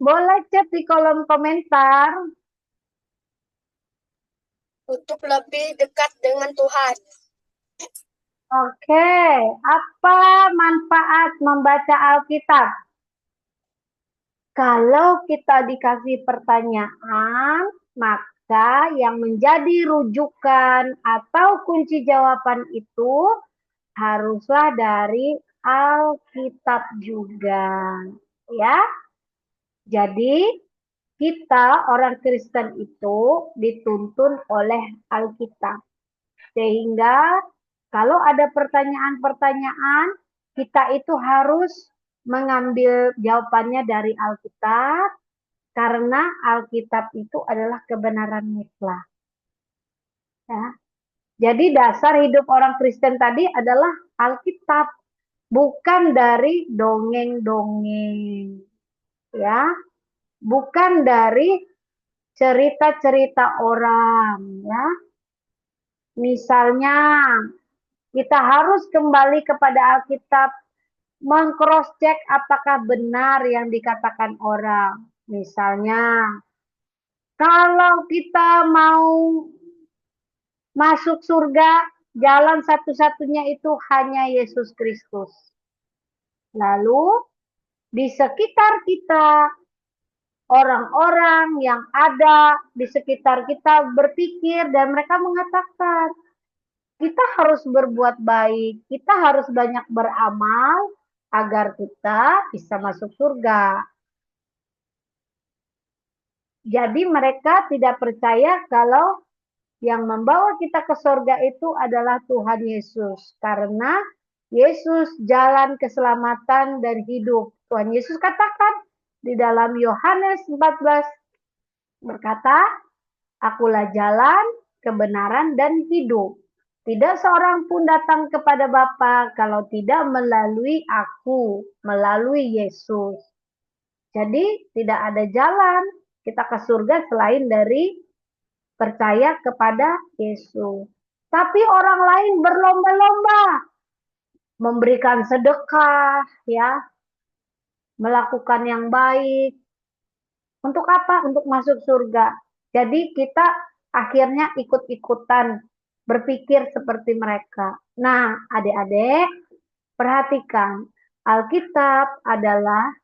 Boleh chat di kolom komentar. Untuk lebih dekat dengan Tuhan. Oke, apa manfaat membaca Alkitab? Kalau kita dikasih pertanyaan, maka yang menjadi rujukan atau kunci jawaban itu haruslah dari Alkitab juga, ya. Jadi kita orang Kristen itu dituntun oleh Alkitab. Sehingga kalau ada pertanyaan-pertanyaan, kita itu harus mengambil jawabannya dari Alkitab, karena Alkitab itu adalah kebenaran mutlak. Ya. Jadi dasar hidup orang Kristen tadi adalah Alkitab, bukan dari dongeng-dongeng. Ya. Bukan dari cerita-cerita orang, ya. Misalnya, kita harus kembali kepada Alkitab, meng-cross-check apakah benar yang dikatakan orang. Misalnya, kalau kita mau masuk surga, jalan satu-satunya itu hanya Yesus Kristus. Lalu, di sekitar kita, orang-orang yang ada di sekitar kita berpikir dan mereka mengatakan, kita harus berbuat baik, kita harus banyak beramal agar kita bisa masuk surga. Jadi mereka tidak percaya kalau yang membawa kita ke surga itu adalah Tuhan Yesus. Karena Yesus jalan keselamatan dan hidup. Tuhan Yesus katakan di dalam Yohanes 14 berkata, "Akulah jalan, kebenaran, dan hidup. Tidak seorang pun datang kepada Bapa kalau tidak melalui aku, melalui Yesus." Jadi tidak ada jalan kita ke surga selain dari percaya kepada Yesus. Tapi orang lain berlomba-lomba memberikan sedekah, ya, melakukan yang baik. Untuk apa? Untuk masuk surga. Jadi kita akhirnya ikut-ikutan berpikir seperti mereka. Nah, adik-adik, perhatikan, Alkitab adalah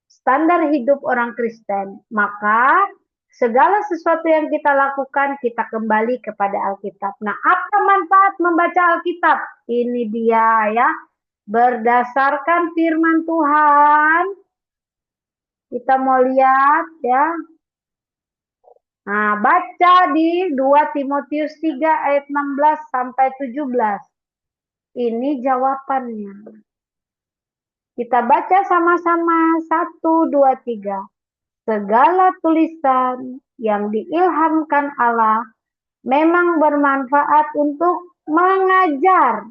standar hidup orang Kristen. Maka segala sesuatu yang kita lakukan, kita kembali kepada Alkitab. Nah, apa manfaat membaca Alkitab? Ini dia, ya. Berdasarkan firman Tuhan, kita mau lihat, ya. Nah, baca di 2 Timotius 3 ayat 16 sampai 17. Ini jawabannya. Kita baca sama-sama 1, 2, 3. Segala tulisan yang diilhamkan Allah memang bermanfaat untuk mengajar,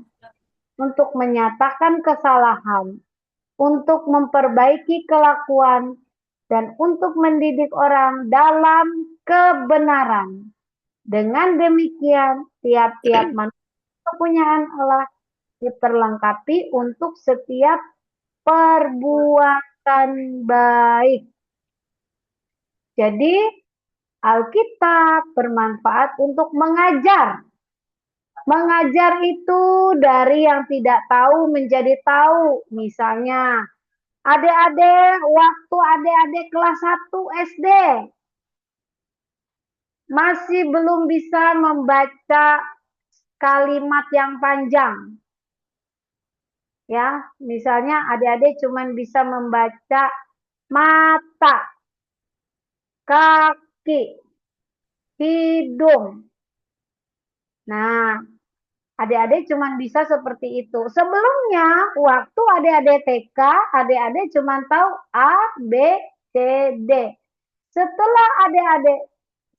untuk menyatakan kesalahan, untuk memperbaiki kelakuan, dan untuk mendidik orang dalam kebenaran. Dengan demikian, tiap-tiap manusia kepunyaan Allah diperlengkapi untuk setiap perbuatan baik. Jadi, Alkitab bermanfaat untuk mengajar. Mengajar itu dari yang tidak tahu menjadi tahu. Misalnya, adik-adik, waktu adik-adik kelas 1 SD, masih belum bisa membaca kalimat yang panjang. Ya, misalnya adik-adik cuma bisa membaca mata, kaki, hidung. Nah, adik-adik cuma bisa seperti itu. Sebelumnya, waktu adik-adik TK, adik-adik cuma tahu A, B, C, D. Setelah adik-adik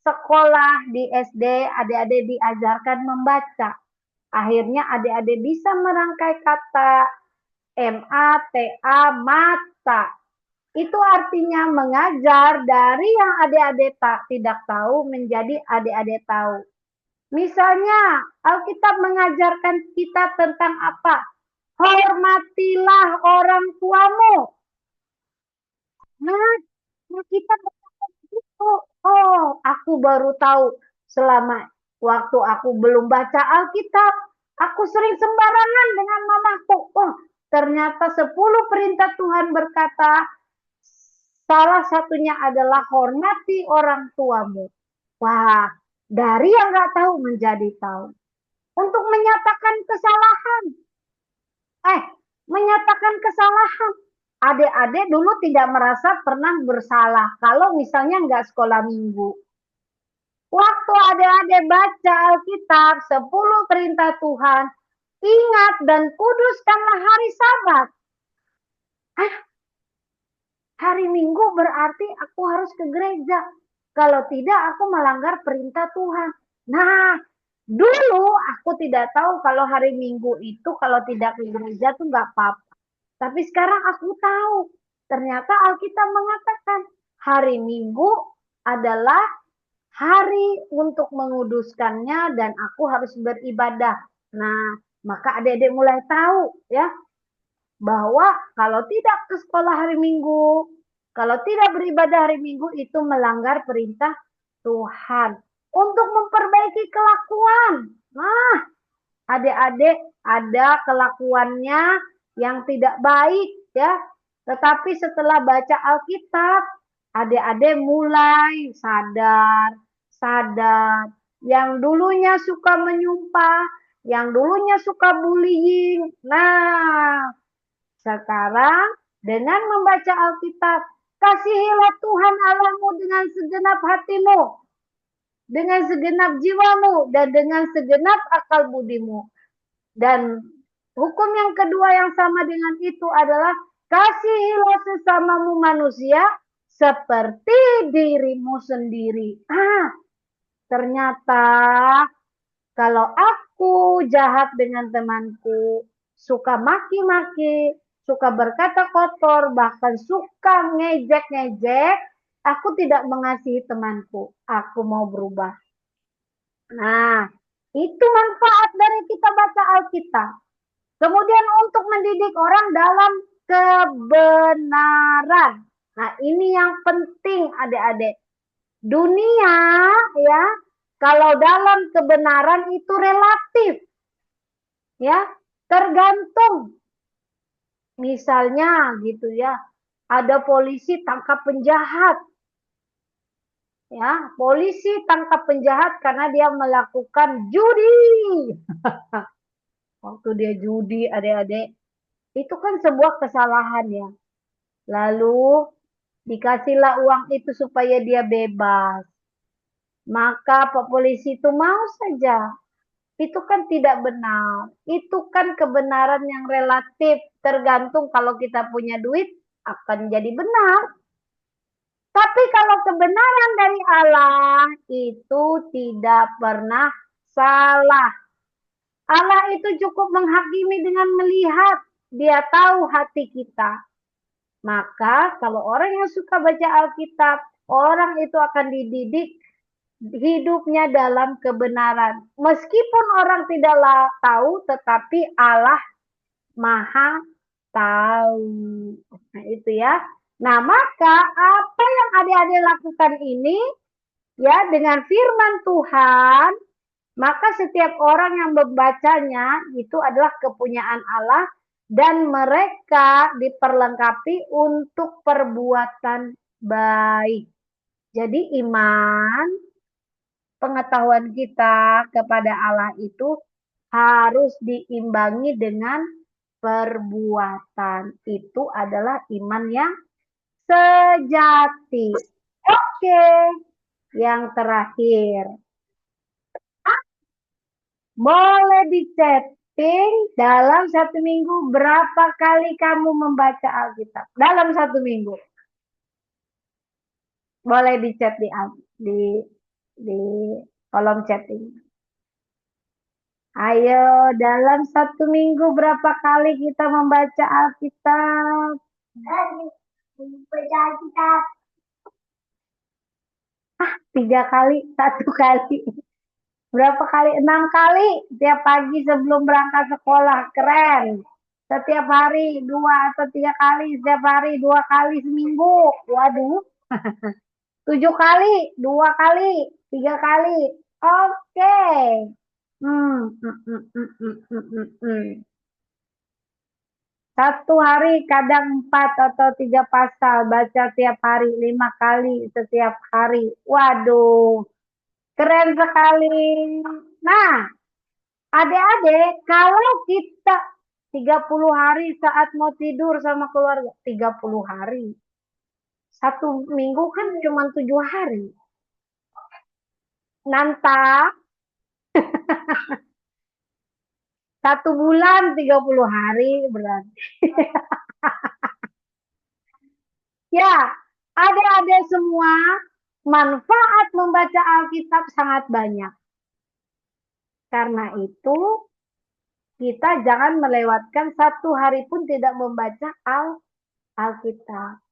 sekolah di SD, adik-adik diajarkan membaca. Akhirnya adik-adik bisa merangkai kata MATA, mata. Itu artinya mengajar dari yang adik-adik tidak tahu menjadi adik-adik tahu. Misalnya, Alkitab mengajarkan kita tentang apa? Hormatilah orang tuamu. Nah, kita berkata begitu. Oh, aku baru tahu selama waktu aku belum baca Alkitab. Aku sering sembarangan dengan mamaku. Oh, ternyata 10 perintah Tuhan berkata, salah satunya adalah hormati orang tuamu. Wah, dari yang nggak tahu menjadi tahu. Untuk menyatakan kesalahan. Menyatakan kesalahan. Adik-adik dulu tidak merasa pernah bersalah. Kalau misalnya nggak sekolah minggu. Waktu adik-adik baca Alkitab, 10 perintah Tuhan, ingat dan kuduskanlah hari Sabat. Hari Minggu berarti aku harus ke gereja. Kalau tidak, aku melanggar perintah Tuhan. Nah, dulu aku tidak tahu kalau hari Minggu itu kalau tidak ke gereja tuh nggak apa-apa. Tapi sekarang aku tahu. Ternyata Alkitab mengatakan hari Minggu adalah hari untuk menguduskannya dan aku harus beribadah. Nah, maka adik-adik mulai tahu ya bahwa kalau tidak ke sekolah hari Minggu, kalau tidak beribadah hari Minggu itu melanggar perintah Tuhan. Untuk memperbaiki kelakuan. Nah, adik-adik ada kelakuannya yang tidak baik ya. Tetapi setelah baca Alkitab, adik-adik mulai sadar. Yang dulunya suka menyumpah, yang dulunya suka bullying. Nah, sekarang dengan membaca Alkitab, kasihilah Tuhan Allahmu dengan segenap hatimu, dengan segenap jiwamu, dan dengan segenap akal budimu. Dan hukum yang kedua yang sama dengan itu adalah kasihilah sesamamu manusia seperti dirimu sendiri. Ternyata kalau aku jahat dengan temanku, suka maki-maki, suka berkata kotor, bahkan suka ngejek-ngejek, aku tidak mengasihi temanku. Aku mau berubah. Nah, itu manfaat dari kita baca Alkitab. Kemudian untuk mendidik orang dalam kebenaran. Nah, ini yang penting adik-adik. Dunia ya, kalau dalam kebenaran itu relatif. Ya, tergantung. Misalnya gitu ya, ada polisi tangkap penjahat. Ya, polisi tangkap penjahat karena dia melakukan judi. Waktu dia judi, adik-adik, itu kan sebuah kesalahan ya. Lalu dikasihlah uang itu supaya dia bebas. Maka Pak Polisi itu mau saja. Itu kan tidak benar. Itu kan kebenaran yang relatif. Tergantung kalau kita punya duit akan jadi benar. Tapi kalau kebenaran dari Allah itu tidak pernah salah. Allah itu cukup menghakimi dengan melihat. Dia tahu hati kita. Maka kalau orang yang suka baca Alkitab, orang itu akan dididik hidupnya dalam kebenaran. Meskipun orang tidaklah tahu, tetapi Allah Maha tahu. Nah, itu ya. Nah, maka apa yang adik-adik lakukan ini ya dengan firman Tuhan, maka setiap orang yang membacanya itu adalah kepunyaan Allah dan mereka diperlengkapi untuk perbuatan baik. Jadi iman, pengetahuan kita kepada Allah itu harus diimbangi dengan perbuatan. Itu adalah iman yang sejati. Oke. yang terakhir. Boleh di-chatting dalam satu minggu berapa kali kamu membaca Alkitab? Dalam satu minggu. Boleh di-chat di kolom chatting. Ayo, dalam satu minggu berapa kali kita membaca Alkitab? Membaca Alkitab. 3 kali, 1 kali. Berapa kali? 6 kali. Tiap pagi sebelum berangkat sekolah. Keren. Setiap hari 2 atau 3 kali. Setiap hari 2 kali seminggu. Waduh. 7 kali. 2 kali. 3 kali. Oke. Satu hari kadang 4 atau 3 pasal. Baca tiap hari 5 kali setiap hari. Waduh. Keren sekali. Nah, adik-adik, kalau kita 30 hari saat mau tidur sama keluarga, 30 hari. Satu minggu kan cuma 7 hari. Nanta, 1 bulan 30 hari berarti. Ya, adik-adik semua, manfaat membaca Alkitab sangat banyak. Karena itu, kita jangan melewatkan 1 hari pun tidak membaca Alkitab.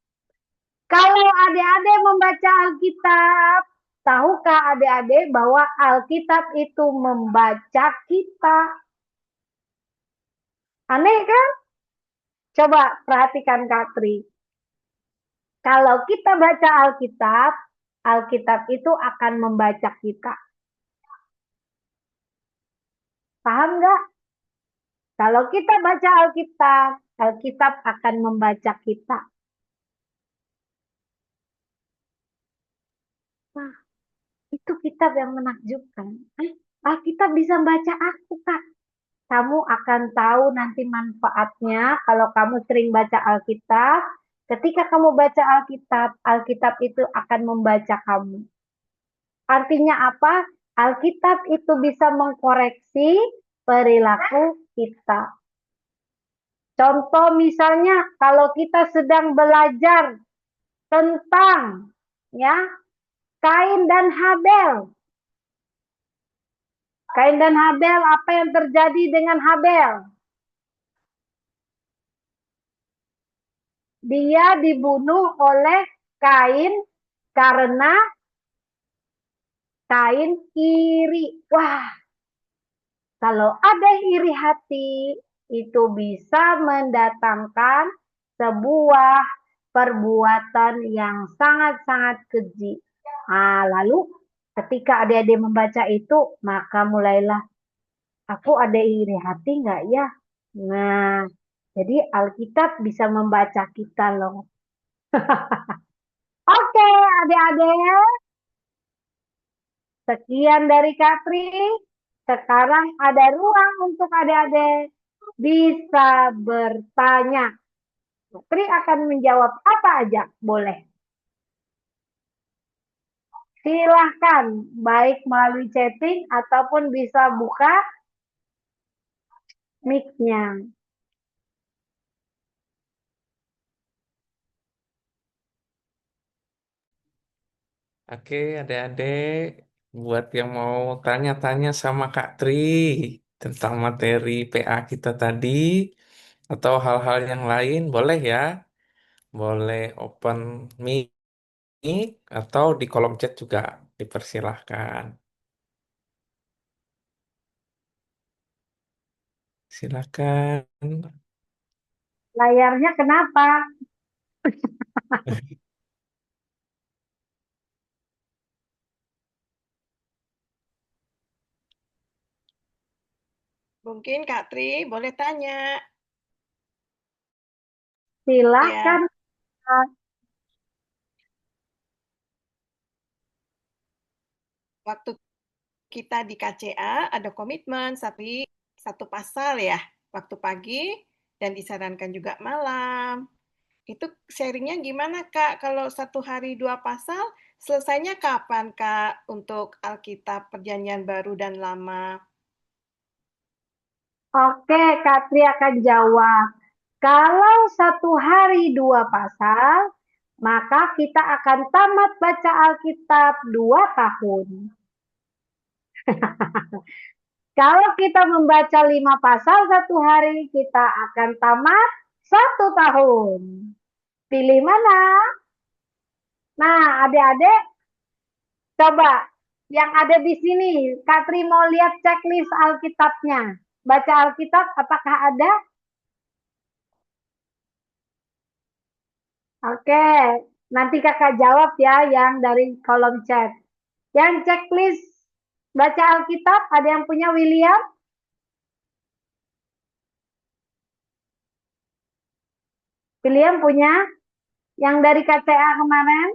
Kalau adik-adik membaca Alkitab, tahukah adik-adik bahwa Alkitab itu membaca kita? Aneh kan? Coba perhatikan Kak Tri. Kalau kita baca Alkitab, Alkitab itu akan membaca kita. Paham nggak? Kalau kita baca Alkitab, Alkitab akan membaca kita. Nah, itu kitab yang menakjubkan. Alkitab bisa baca aku, Kak. Kamu akan tahu nanti manfaatnya kalau kamu sering baca Alkitab. Ketika kamu baca Alkitab, Alkitab itu akan membaca kamu. Artinya apa? Alkitab itu bisa mengkoreksi perilaku kita. Contoh misalnya kalau kita sedang belajar tentang Kain dan Habel. Kain dan Habel, apa yang terjadi dengan Habel? Dia dibunuh oleh Kain karena Kain iri. Wah, kalau ada iri hati, itu bisa mendatangkan sebuah perbuatan yang sangat-sangat keji. Nah, lalu ketika adik-adik membaca itu, maka mulailah, aku ada iri hati nggak ya? Nah, jadi Alkitab bisa membaca kita loh. Oke, adik-adik. Sekian dari Katri. Sekarang ada ruang untuk adik-adik bisa bertanya. Katri akan menjawab apa aja, boleh. Silahkan, baik melalui chatting ataupun bisa buka mic-nya. Oke, adik-adik, buat yang mau tanya-tanya sama Kak Tri tentang materi PA kita tadi atau hal-hal yang lain, boleh ya. Boleh open mic atau di kolom chat juga dipersilahkan. Silakan. Layarnya kenapa? Mungkin Kak Tri boleh tanya. Silahkan. Ya. Waktu kita di KCA ada komitmen satu pasal ya, waktu pagi dan disarankan juga malam. Itu sharingnya gimana, Kak? Kalau 1 hari 2 pasal, selesainya kapan, Kak, untuk Alkitab Perjanjian Baru dan Lama? Oke, Kak Tri akan jawab. Kalau 1 hari 2 pasal, maka kita akan tamat baca Alkitab 2 tahun. Kalau kita membaca 5 pasal 1 hari, kita akan tamat 1 tahun. Pilih mana? Nah, adik-adik, coba yang ada di sini, Kak Tri mau lihat checklist Alkitabnya. Baca Alkitab, apakah ada? Oke, nanti kakak jawab ya yang dari kolom chat. Yang checklist baca Alkitab, ada yang punya William? William punya? Yang dari KCA kemarin?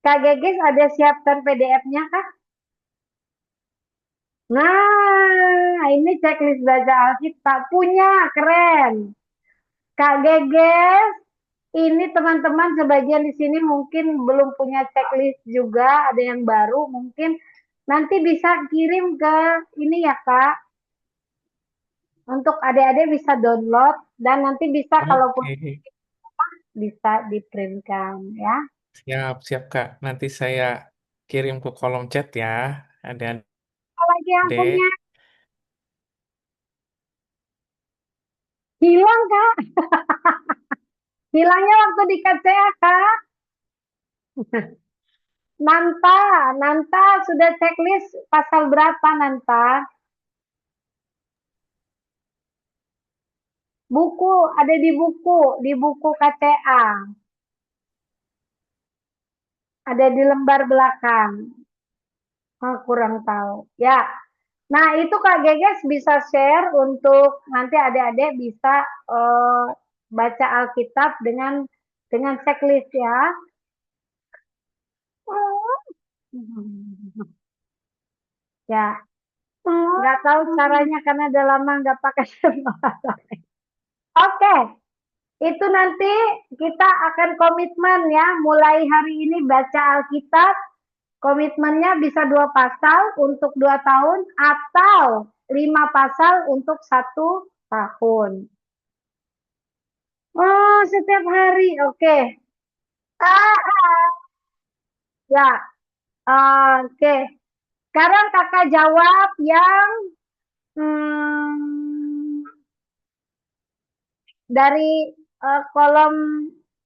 Kak Gegis ada siapkan PDF-nya kah? Nah, ini checklist baca Alkitab. Punya, keren. Kak Geges, ini teman-teman sebagian di sini mungkin belum punya checklist juga, ada yang baru mungkin nanti bisa kirim ke ini ya Kak, untuk adik-adik bisa download dan nanti bisa kalaupun Oke, bisa di-printkan ya. siap Kak. Nanti saya kirim ke kolom chat ya. Ada Apalagi yang adik. punya hilang Kak, hilangnya waktu di KCA Kak. Nanta sudah checklist pasal berapa Nanta? Buku, ada di buku KCA. Ada di lembar belakang. Oh, kurang tahu. Ya. Nah, itu Kak Geges bisa share untuk nanti adik-adik bisa baca Alkitab dengan checklist ya. Ya, nggak tahu caranya karena udah lama nggak pakai bahasa. Oke, itu nanti kita akan komitmen ya, mulai hari ini baca Alkitab. Komitmennya bisa 2 pasal untuk 2 tahun atau 5 pasal untuk 1 tahun. Oh, setiap hari, oke. Ya, oke. Sekarang kakak jawab yang dari kolom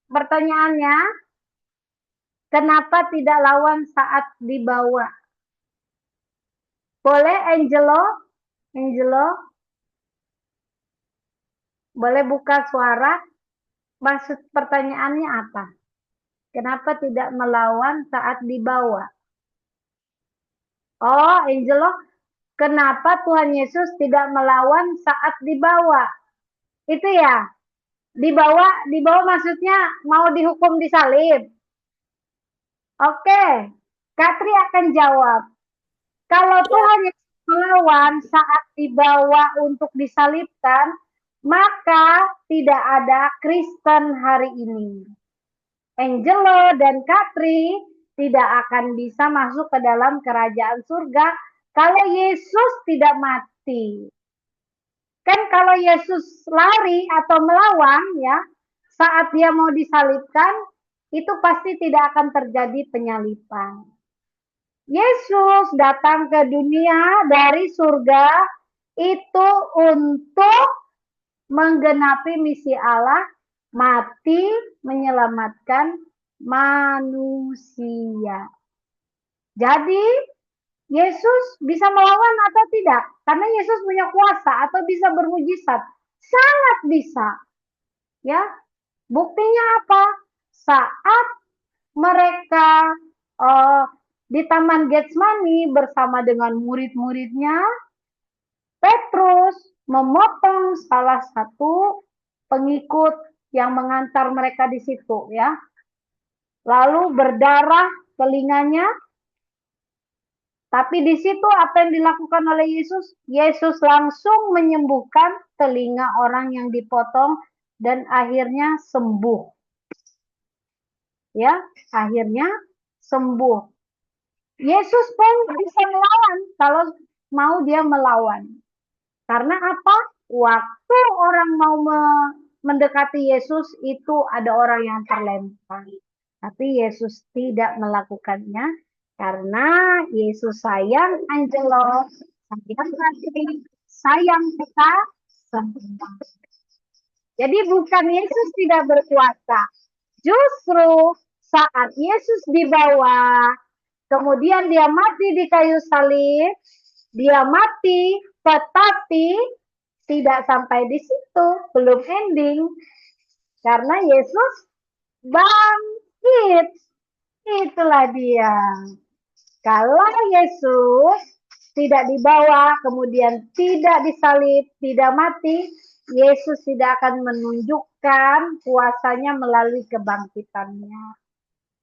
pertanyaannya. Kenapa tidak lawan saat dibawa? Boleh Angelo? Boleh buka suara? Maksud pertanyaannya apa? Kenapa tidak melawan saat dibawa? Oh, Angelo, kenapa Tuhan Yesus tidak melawan saat dibawa? Itu ya, dibawa maksudnya mau dihukum disalib. Oke, Katri akan jawab. Kalau Tuhan Yesus melawan saat dibawa untuk disalibkan, maka tidak ada Kristen hari ini. Angelo dan Katri tidak akan bisa masuk ke dalam kerajaan surga kalau Yesus tidak mati. Kan kalau Yesus lari atau melawan ya, saat dia mau disalibkan, itu pasti tidak akan terjadi penyaliban. Yesus datang ke dunia dari surga itu untuk menggenapi misi Allah, mati menyelamatkan manusia. Jadi Yesus bisa melawan atau tidak? Karena Yesus punya kuasa atau bisa bermujizat. Sangat bisa. Ya, buktinya apa? Saat mereka di Taman Getsemani bersama dengan murid-muridnya, Petrus memotong salah satu pengikut yang mengantar mereka di situ, ya. Lalu berdarah telinganya, Tapi di situ apa yang dilakukan oleh Yesus? Yesus langsung menyembuhkan telinga orang yang dipotong dan akhirnya sembuh. Ya, akhirnya sembuh. Yesus pun bisa melawan kalau mau dia melawan. Karena apa? Waktu orang mau mendekati Yesus itu ada orang yang terlempar. Tapi Yesus tidak melakukannya karena Yesus sayang angelos, sayang kasih, sayang kita semua. Jadi bukan Yesus tidak berkuasa. Justru saat Yesus dibawa, kemudian dia mati di kayu salib, dia mati, tetapi tidak sampai di situ, belum ending. Karena Yesus bangkit. Itulah dia. Kalau Yesus tidak dibawa, kemudian tidak disalib, tidak mati, Yesus tidak akan menunjukkan kuasanya melalui kebangkitannya.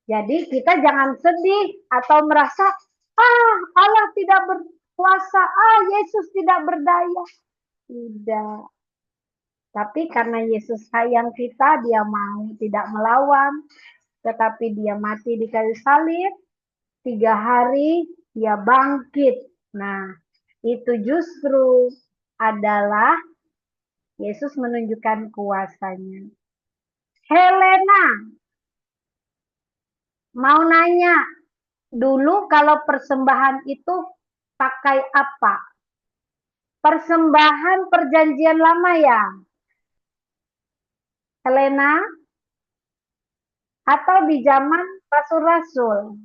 Jadi kita jangan sedih atau merasa, Allah tidak berkuasa, Yesus tidak berdaya. Tidak. Tapi karena Yesus sayang kita, dia mau tidak melawan, tetapi dia mati di kayu salib, 3 hari dia bangkit. Nah, itu justru adalah Yesus menunjukkan kuasanya. Helena, mau nanya, dulu kalau persembahan itu pakai apa? Persembahan perjanjian lama ya? Helena? Atau di zaman Rasul-Rasul?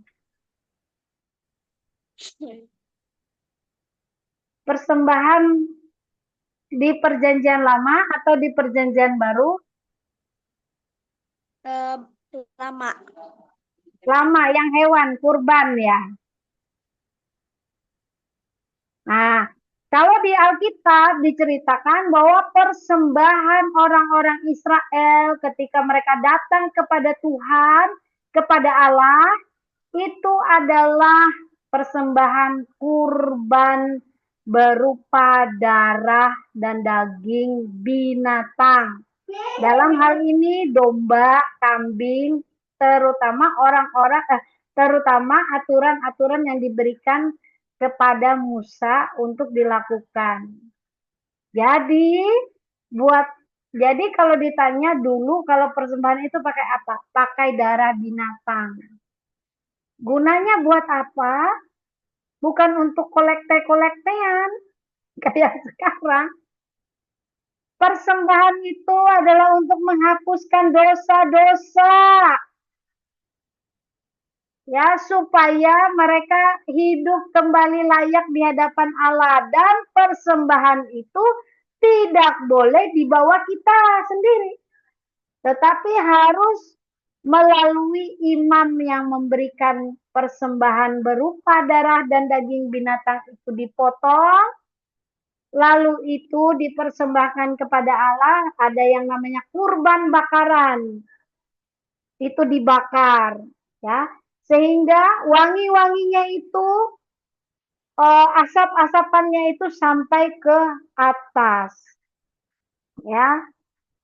Persembahan di perjanjian lama atau di perjanjian baru? Lama. Lama, yang hewan, kurban ya. Nah, kalau di Alkitab diceritakan bahwa persembahan orang-orang Israel ketika mereka datang kepada Tuhan, kepada Allah, itu adalah persembahan kurban berupa darah dan daging binatang. Dalam hal ini domba, kambing, terutama terutama aturan-aturan yang diberikan kepada Musa untuk dilakukan. Jadi kalau ditanya dulu kalau persembahan itu pakai apa? Pakai darah binatang. Gunanya buat apa? Bukan untuk kolekte-kolektean kayak sekarang. Persembahan itu adalah untuk menghapuskan dosa-dosa. Ya, supaya mereka hidup kembali layak di hadapan Allah. Dan persembahan itu tidak boleh dibawa kita sendiri. Tetapi harus melalui imam yang memberikan persembahan berupa darah dan daging binatang itu dipotong. Lalu itu dipersembahkan kepada Allah, ada yang namanya kurban bakaran. Itu dibakar, ya. Sehingga wangi-wanginya itu asap-asapannya itu sampai ke atas. Ya.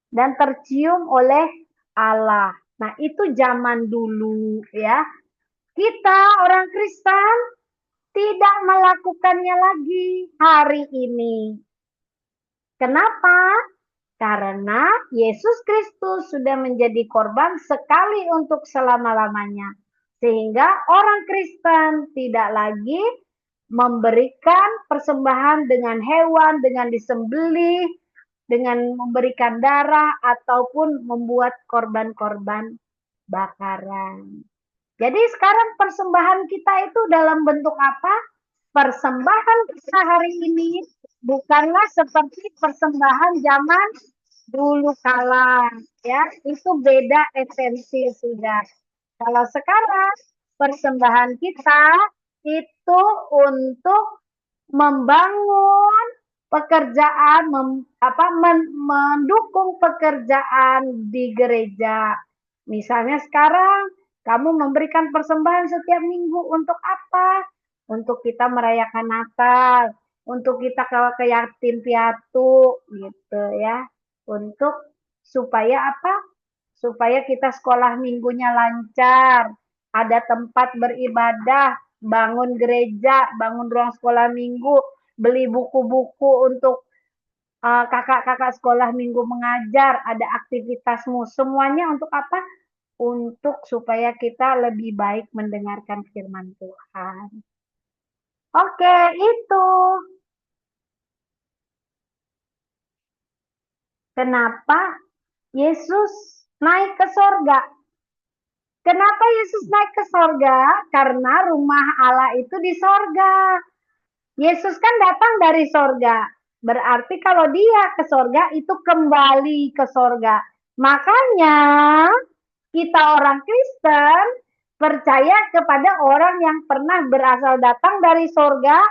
Dan tercium oleh Allah. Nah, itu zaman dulu, ya. Kita orang Kristen tidak melakukannya lagi hari ini. Kenapa? Karena Yesus Kristus sudah menjadi korban sekali untuk selama-lamanya. Sehingga orang Kristen tidak lagi memberikan persembahan dengan hewan, dengan disembelih, dengan memberikan darah, ataupun membuat korban-korban bakaran. Jadi sekarang persembahan kita itu dalam bentuk apa? Persembahan kita hari ini bukanlah seperti persembahan zaman dulu kala, ya. Itu beda esensi sudah. Kalau sekarang persembahan kita itu untuk membangun pekerjaan, mendukung pekerjaan di gereja. Misalnya sekarang kamu memberikan persembahan setiap minggu untuk apa? untuk kita merayakan Natal, untuk kita ke yatim piatu gitu ya. Untuk supaya apa? Supaya kita sekolah minggunya lancar, ada tempat beribadah, bangun gereja, bangun ruang sekolah minggu, beli buku-buku untuk kakak-kakak sekolah minggu mengajar, ada aktivitasmu. Semuanya untuk apa? Untuk supaya kita lebih baik mendengarkan firman Tuhan. Oke, itu. Kenapa Yesus naik ke sorga? Kenapa Yesus naik ke sorga? Karena rumah Allah itu di sorga. Yesus kan datang dari sorga. Berarti kalau dia ke sorga itu kembali ke sorga. Makanya kita orang Kristen percaya kepada orang yang pernah berasal datang dari sorga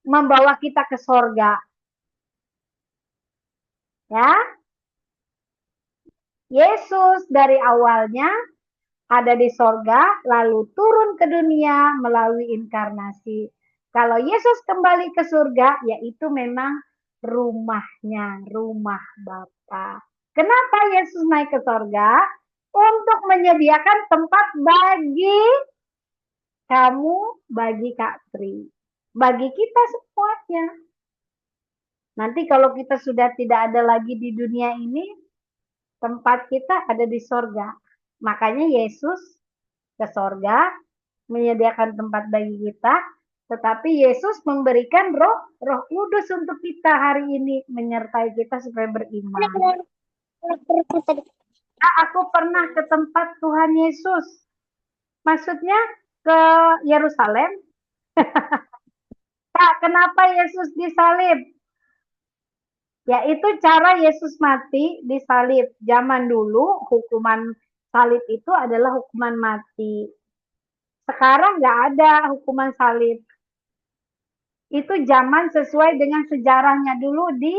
membawa kita ke sorga. Ya, Yesus dari awalnya ada di sorga, lalu turun ke dunia melalui inkarnasi. Kalau Yesus kembali ke surga, yaitu memang rumahnya, rumah Bapa. Kenapa Yesus naik ke sorga? Untuk menyediakan tempat bagi kamu, bagi Kak Tri, bagi kita semuanya. Nanti kalau kita sudah tidak ada lagi di dunia ini, tempat kita ada di sorga. Makanya Yesus ke sorga, menyediakan tempat bagi kita, tetapi Yesus memberikan Roh Kudus untuk kita hari ini, menyertai kita supaya beriman. Nah, aku pernah ke tempat Tuhan Yesus. Maksudnya ke Yerusalem. Kak, kenapa Yesus disalib? Yaitu cara Yesus mati disalib. Zaman dulu hukuman salib itu adalah hukuman mati. Sekarang nggak ada hukuman salib. Itu zaman sesuai dengan sejarahnya dulu di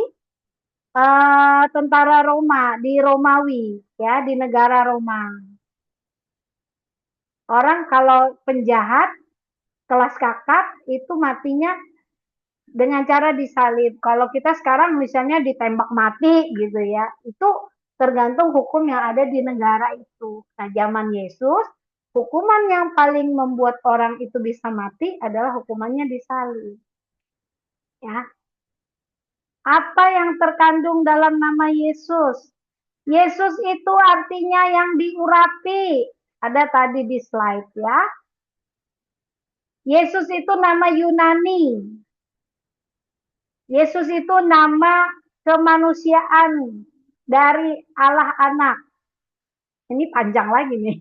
tentara Roma, di Romawi, ya, di negara Roma. Orang kalau penjahat kelas kakap itu matinya dengan cara disalib. Kalau kita sekarang misalnya ditembak mati gitu ya, itu tergantung hukum yang ada di negara itu. Nah, zaman Yesus, hukuman yang paling membuat orang itu bisa mati adalah hukumannya disalib. Ya. Apa yang terkandung dalam nama Yesus? Yesus itu artinya yang diurapi. Ada tadi di slide ya. Yesus itu nama Yunani. Yesus itu nama kemanusiaan dari Allah Anak. Ini panjang lagi nih.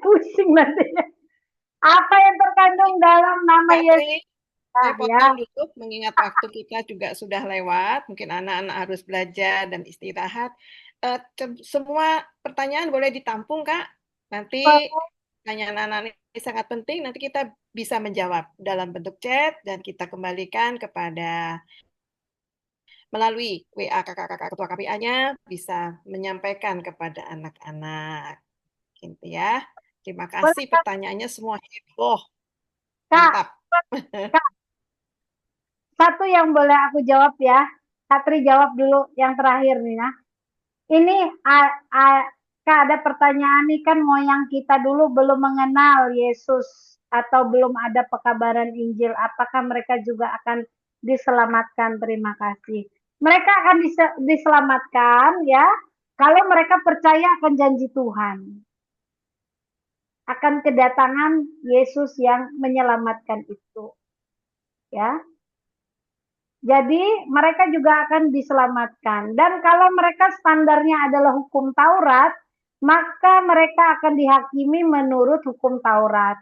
Pusing nanti. Apa yang terkandung dalam nama Yesus? Saya potong dulu, mengingat waktu kita juga sudah lewat. Mungkin anak-anak harus belajar dan istirahat. Semua pertanyaan boleh ditampung, Kak. Nanti pertanyaan anak-anak ini sangat penting. Nanti kita bisa menjawab dalam bentuk chat dan kita kembalikan kepada melalui WA kakak-kakak ketua KPA-nya bisa menyampaikan kepada anak-anak. Gitu ya. Terima kasih pertanyaannya semua heboh. Mantap. Kak, satu yang boleh aku jawab ya. Katri jawab dulu yang terakhir nih ya. Ini Kak, ada pertanyaan nih kan moyang kita dulu belum mengenal Yesus atau belum ada pekabaran Injil. Apakah mereka juga akan diselamatkan? Terima kasih. Mereka akan diselamatkan ya kalau mereka percaya akan janji Tuhan. Akan kedatangan Yesus yang menyelamatkan itu. Ya. Jadi mereka juga akan diselamatkan. Dan kalau mereka standarnya adalah hukum Taurat, maka mereka akan dihakimi menurut hukum Taurat.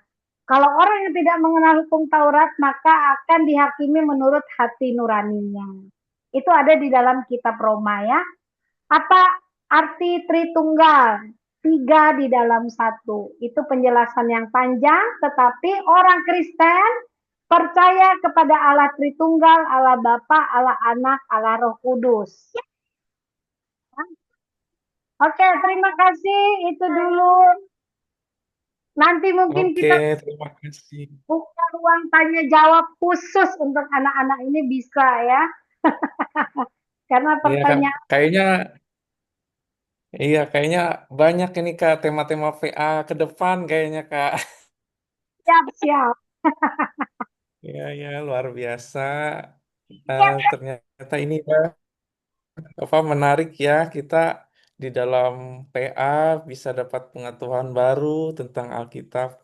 Kalau orang yang tidak mengenal hukum Taurat, maka akan dihakimi menurut hati nuraninya. Itu ada di dalam kitab Roma ya. Apa arti Tritunggal? 3 di dalam 1. Itu penjelasan yang panjang, tetapi orang Kristen percaya kepada Allah Tritunggal, Allah Bapa, Allah Anak, Allah Roh Kudus. Oke, terima kasih. Itu dulu. Nanti mungkin Oke, kita terima kasih. buka ruang tanya jawab khusus untuk anak-anak ini bisa ya. Karena Iya Kak, pertanyaan kayaknya kayaknya banyak ini Kak tema-tema VA ke depan kayaknya Kak. siap-siap. Iya, iya, luar biasa. Ya, Ternyata ini ya, apa menarik ya kita di dalam PA bisa dapat pengetahuan baru tentang Alkitab.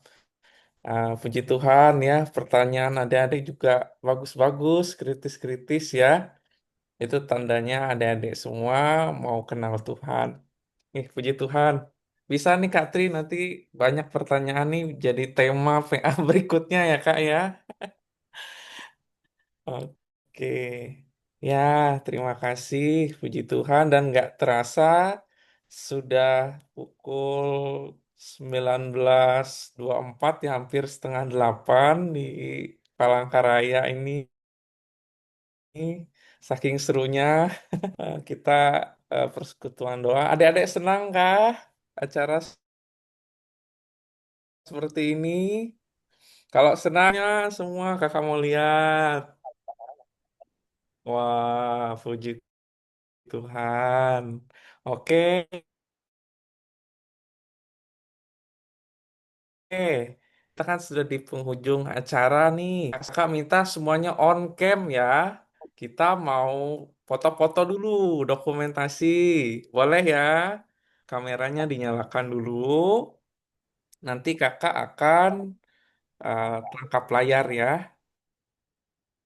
Puji Tuhan ya, pertanyaan adik-adik juga bagus-bagus, kritis-kritis ya. Itu tandanya adik-adik semua mau kenal Tuhan. Nih, puji Tuhan. Bisa nih Kak Tri, nanti banyak pertanyaan nih jadi tema PA berikutnya ya Kak ya. Oke, ya terima kasih, puji Tuhan dan nggak terasa sudah pukul 19.24 ya hampir setengah 8 di Palangkaraya ini. Saking serunya kita persekutuan doa. Adik-adik senang kah acara seperti ini? Kalau senangnya semua kakak mau lihat. Wah, puji Tuhan. Oke, kita kan sudah di penghujung acara nih. Kakak minta semuanya on cam ya. Kita mau foto-foto dulu, dokumentasi. Boleh ya? Kameranya dinyalakan dulu. Nanti kakak akan tangkap layar ya.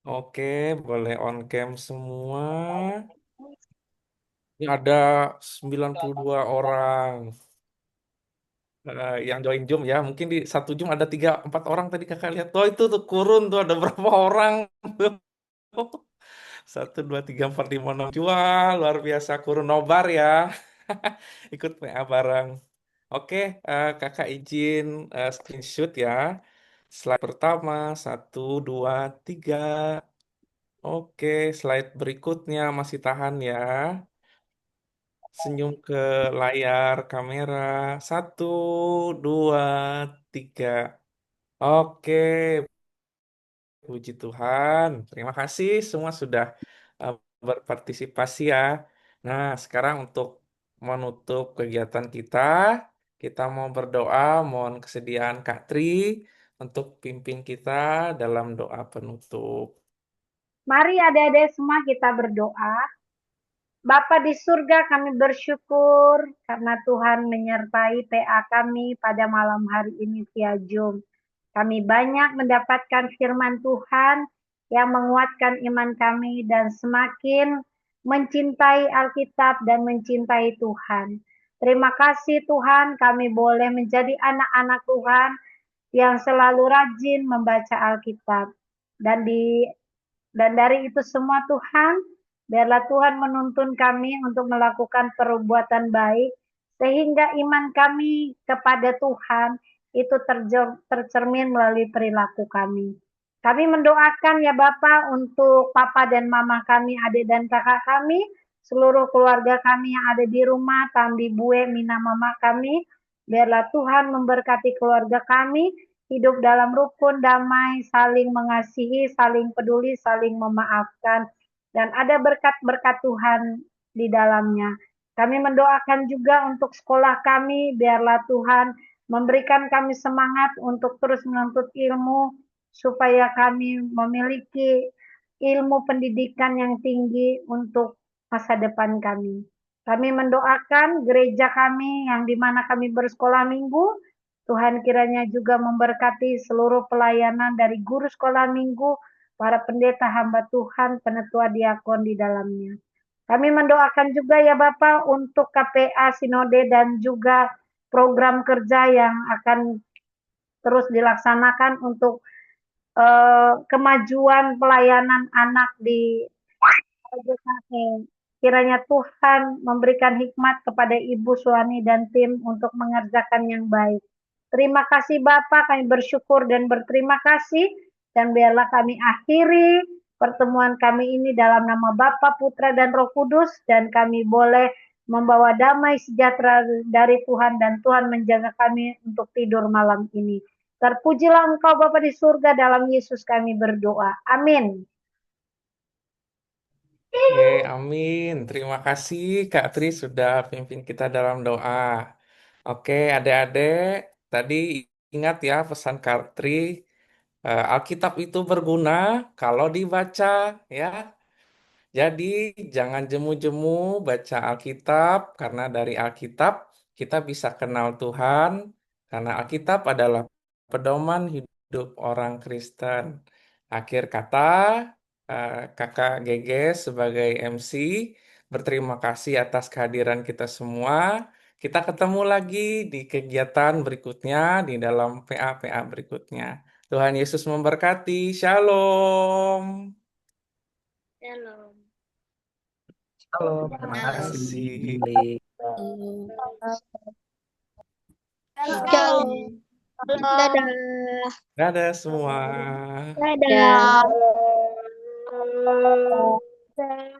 Oke, boleh on cam semua. Ini ada 92 orang. Yang join Zoom ya. Mungkin di satu Zoom ada 3-4 orang tadi kakak lihat. Oh itu tuh kurun tuh ada berapa orang? Satu, dua, tiga, empat, lima, enam. Jual luar biasa kurun nobar ya. Ikut PA bareng. Oke, kakak izin screenshot ya. Slide pertama, satu, dua, tiga. Oke, slide berikutnya masih tahan ya. Senyum ke layar kamera. Satu, dua, tiga. Oke, puji Tuhan. Terima kasih semua sudah uh, berpartisipasi ya. Nah, sekarang untuk menutup kegiatan kita, kita mau berdoa, mohon kesediaan Kak Tri untuk pimpin kita dalam doa penutup. Mari adik-adik semua kita berdoa. Bapa di surga, kami bersyukur karena Tuhan menyertai PA kami pada malam hari ini via Zoom. Kami banyak mendapatkan firman Tuhan yang menguatkan iman kami dan semakin mencintai Alkitab dan mencintai Tuhan. Terima kasih Tuhan, kami boleh menjadi anak-anak Tuhan yang selalu rajin membaca Alkitab. Dan dari itu semua Tuhan, biarlah Tuhan menuntun kami untuk melakukan perbuatan baik, sehingga iman kami kepada Tuhan itu tercermin melalui perilaku kami. Kami mendoakan ya Bapak untuk Papa dan Mama kami, adik dan kakak kami, seluruh keluarga kami yang ada di rumah, Tambi, Bue, Mina, Mama kami. Biarlah Tuhan memberkati keluarga kami, hidup dalam rukun, damai, saling mengasihi, saling peduli, saling memaafkan, dan ada berkat-berkat Tuhan di dalamnya. Kami mendoakan juga untuk sekolah kami, biarlah Tuhan memberikan kami semangat untuk terus menuntut ilmu, supaya kami memiliki ilmu pendidikan yang tinggi untuk masa depan kami. Kami mendoakan gereja kami yang di mana kami bersekolah minggu, Tuhan kiranya juga memberkati seluruh pelayanan dari guru sekolah minggu, para pendeta hamba Tuhan, penetua diakon di dalamnya. Kami mendoakan juga ya Bapak untuk KPA Sinode dan juga program kerja yang akan terus dilaksanakan untuk kemajuan pelayanan anak di JKT. Kiranya Tuhan memberikan hikmat kepada Ibu Suwani dan tim untuk mengerjakan yang baik. Terima kasih Bapak, kami bersyukur dan berterima kasih. Dan biarlah kami akhiri pertemuan kami ini dalam nama Bapa, Putra, dan Roh Kudus. Dan kami boleh membawa damai sejahtera dari Tuhan, dan Tuhan menjaga kami untuk tidur malam ini. Terpujilah Engkau Bapa di surga, dalam Yesus kami berdoa. Amin. Oke, amin. Terima kasih Kak Tri sudah pimpin kita dalam doa. Oke, adik-adik, tadi ingat ya pesan Kak Tri, Alkitab itu berguna kalau dibaca ya. Jadi jangan jemu-jemu baca Alkitab, karena dari Alkitab kita bisa kenal Tuhan, karena Alkitab adalah pedoman hidup orang Kristen. Akhir kata, Kakak GG sebagai MC berterima kasih atas kehadiran kita semua. Kita ketemu lagi di kegiatan berikutnya, di dalam PA-PA berikutnya. Tuhan Yesus memberkati. Shalom. Shalom. Halo, terima Terima kasih. kasih. Shalom. Dadah. Dadah semua. Dadah.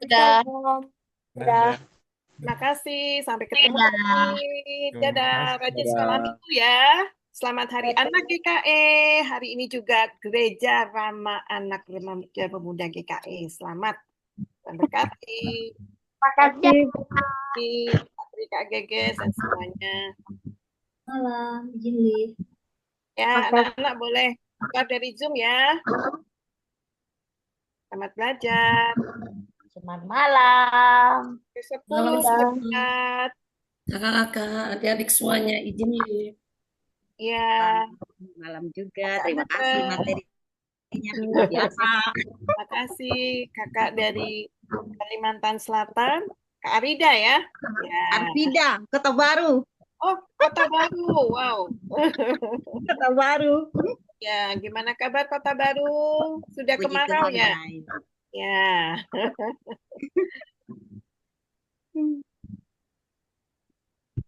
Dadah. Dadah. Terima kasih. Sampai ketemu Dadah. lagi. Terima Dadah. kasih. Rajin sekolah minggu ya. Selamat Hari Anak GKE. Hari ini juga Gereja Ramah Anak Remaja Pemuda GKE. Selamat. Tuhan berkati. Terima kasih. Kak Geges dan semuanya. Malam, izin live. Ya, anak-anak boleh keluar dari Zoom ya. Selamat belajar. Selamat malam. Ke-10 Malam, sehat. Kakak-kakak, adik-adik semuanya izin live. Ya, Malam juga. Terima kasih materinya luar biasa. terima kasih kakak dari Kalimantan Selatan, Kak Arida ya. Ya. Arvida, Kota Baru. Oh, Kota Baru. Wow. Kota Baru. Ya, gimana kabar Kota Baru? Sudah Puji kemarau Tuhan, ya? baik. Ya.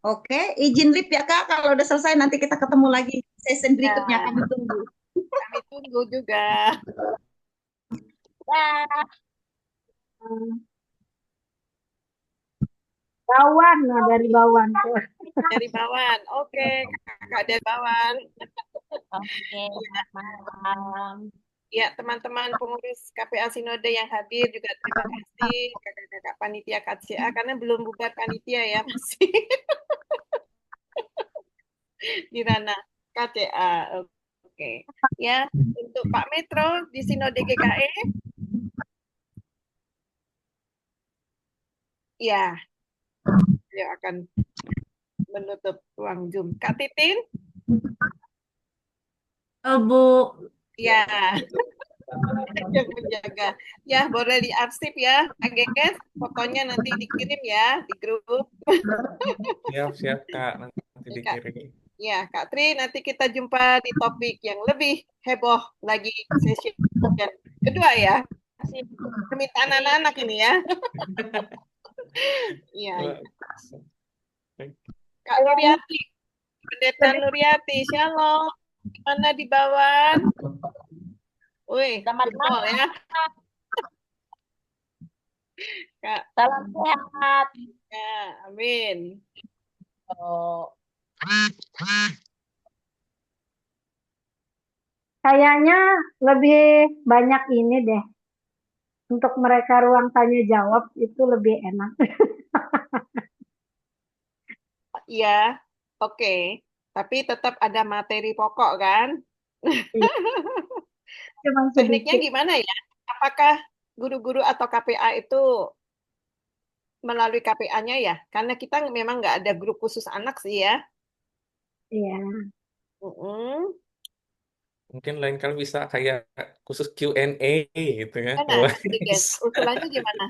Oke, izin live ya Kak. Kalau udah selesai nanti kita ketemu lagi. Sesi berikutnya kami tunggu. Kami tunggu juga. Bawan, nah dari Bawan. Dari Bawan. Oke, kakak dari Bawan. Oke, malam. Ya, teman-teman pengurus KPA Sinode yang hadir juga terima kasih kakak-kakak panitia KCA karena belum bubar panitia ya masih di ranah KCA. Oke. Ya, untuk Pak Metro di Sinode GKE. Ya. Beliau akan menutup ruang Zoom. Kak Titin? Bu. Ya. Yang menjaga. Ya, boleh diarsip ya. Kak Gekes, fotonya nanti dikirim ya di grup. Siap, Kak. Nanti dikirim. Ya, Kak Tri, nanti kita jumpa di topik yang lebih heboh lagi sesi yang kedua ya. Permintaan anak-anak ini ya. Iya. Kak Nuriati, Pendeta Nuriati, Shalom. Gimana di Bawan? Wih, Selamat malam ya. Kak. Salam sehat. Ya, amin. Kayaknya lebih banyak ini deh. Untuk mereka ruang tanya jawab itu lebih enak. Iya, oke. Tapi tetap ada materi pokok kan? Tekniknya gimana ya? Apakah guru-guru atau KPA itu melalui KPA-nya ya? Karena kita memang nggak ada grup khusus anak sih ya. Iya. Mungkin lain kali bisa kayak khusus Q&A gitu ya. Gimana? Usulannya gimana?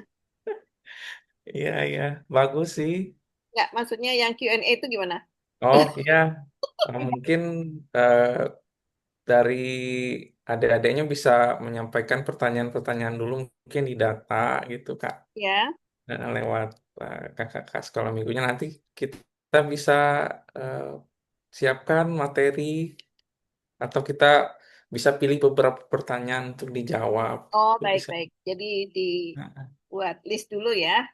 Iya, bagus sih. Nggak, maksudnya yang Q&A itu gimana? Oh iya, mungkin dari adik-adiknya bisa menyampaikan pertanyaan-pertanyaan dulu mungkin di data gitu Kak. Ya. Lewat kakak-kakak sekolah minggunya nanti kita bisa siapkan materi atau kita bisa pilih beberapa pertanyaan untuk dijawab. Oh, baik-baik. Jadi dibuat list dulu ya.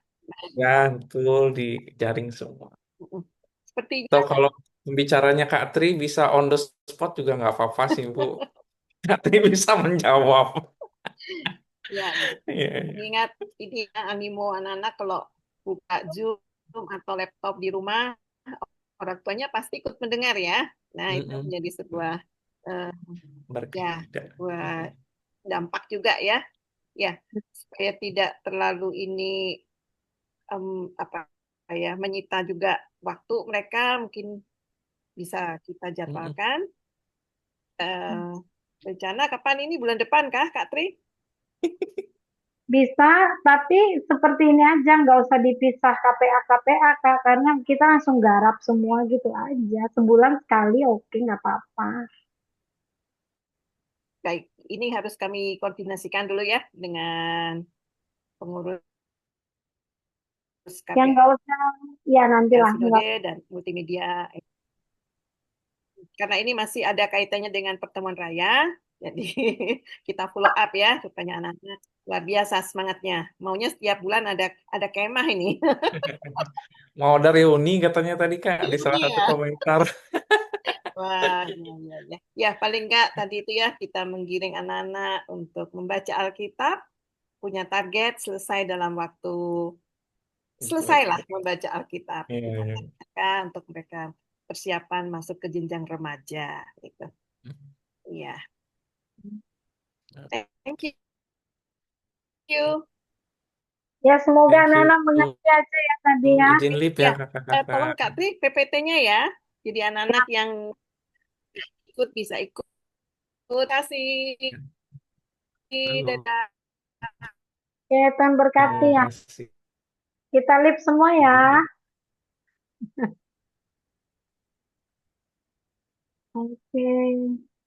Ya, betul di jaring semua. Mm-mm. Sepertinya Atau kalau pembicaranya Kak Tri bisa on the spot juga nggak apa-apa sih, Bu. Kak Tri bisa menjawab. ya, Iya, iya. mengingat ini ya, animo anak-anak kalau buka Zoom atau laptop di rumah, orang tuanya pasti ikut mendengar ya. Nah, itu Mm-mm. menjadi sebuah eh, ya Berkegiatan. sebuah dampak juga ya. Ya, supaya tidak terlalu ini apa ya menyita juga waktu mereka mungkin bisa kita Mm-mm. jadwalkan eh, rencana kapan ini bulan depan kah Kak Tri? Bisa, tapi seperti ini aja, nggak usah dipisah KPA Kak, karena kita langsung garap semua gitu aja. Sebulan sekali oke, nggak apa-apa. Baik, ini harus kami koordinasikan dulu ya dengan pengurus Yang KPA nggak usah, ya nantilah. Sinode dan multimedia. Karena ini masih ada kaitannya dengan pertemuan raya, jadi kita follow up ya supaya anak-anak luar biasa semangatnya. Maunya setiap bulan ada kemah ini. Mau ada reuni katanya tadi Kak di salah satu Iya. komentar. Wah, ya. Ya, paling nggak tadi itu ya kita menggiring anak-anak untuk membaca Alkitab, punya target selesai dalam waktu selesailah membaca Alkitab. Iya, Kita iya. targetkan untuk mereka persiapan masuk ke jenjang remaja gitu. Iya. Thank you. Ya semoga Thank you. anak-anak mengerti aja ya tadi ya. Izin lip ya Ya, tolong kakak-kakak. Kak Tri PPT-nya ya. Jadi anak-anak yang ikut bisa ikut. Terima kasih. Halo. Dadah. Oke, Tuhan berkati Terima ya. kasih. Kita lip semua ya. Oke.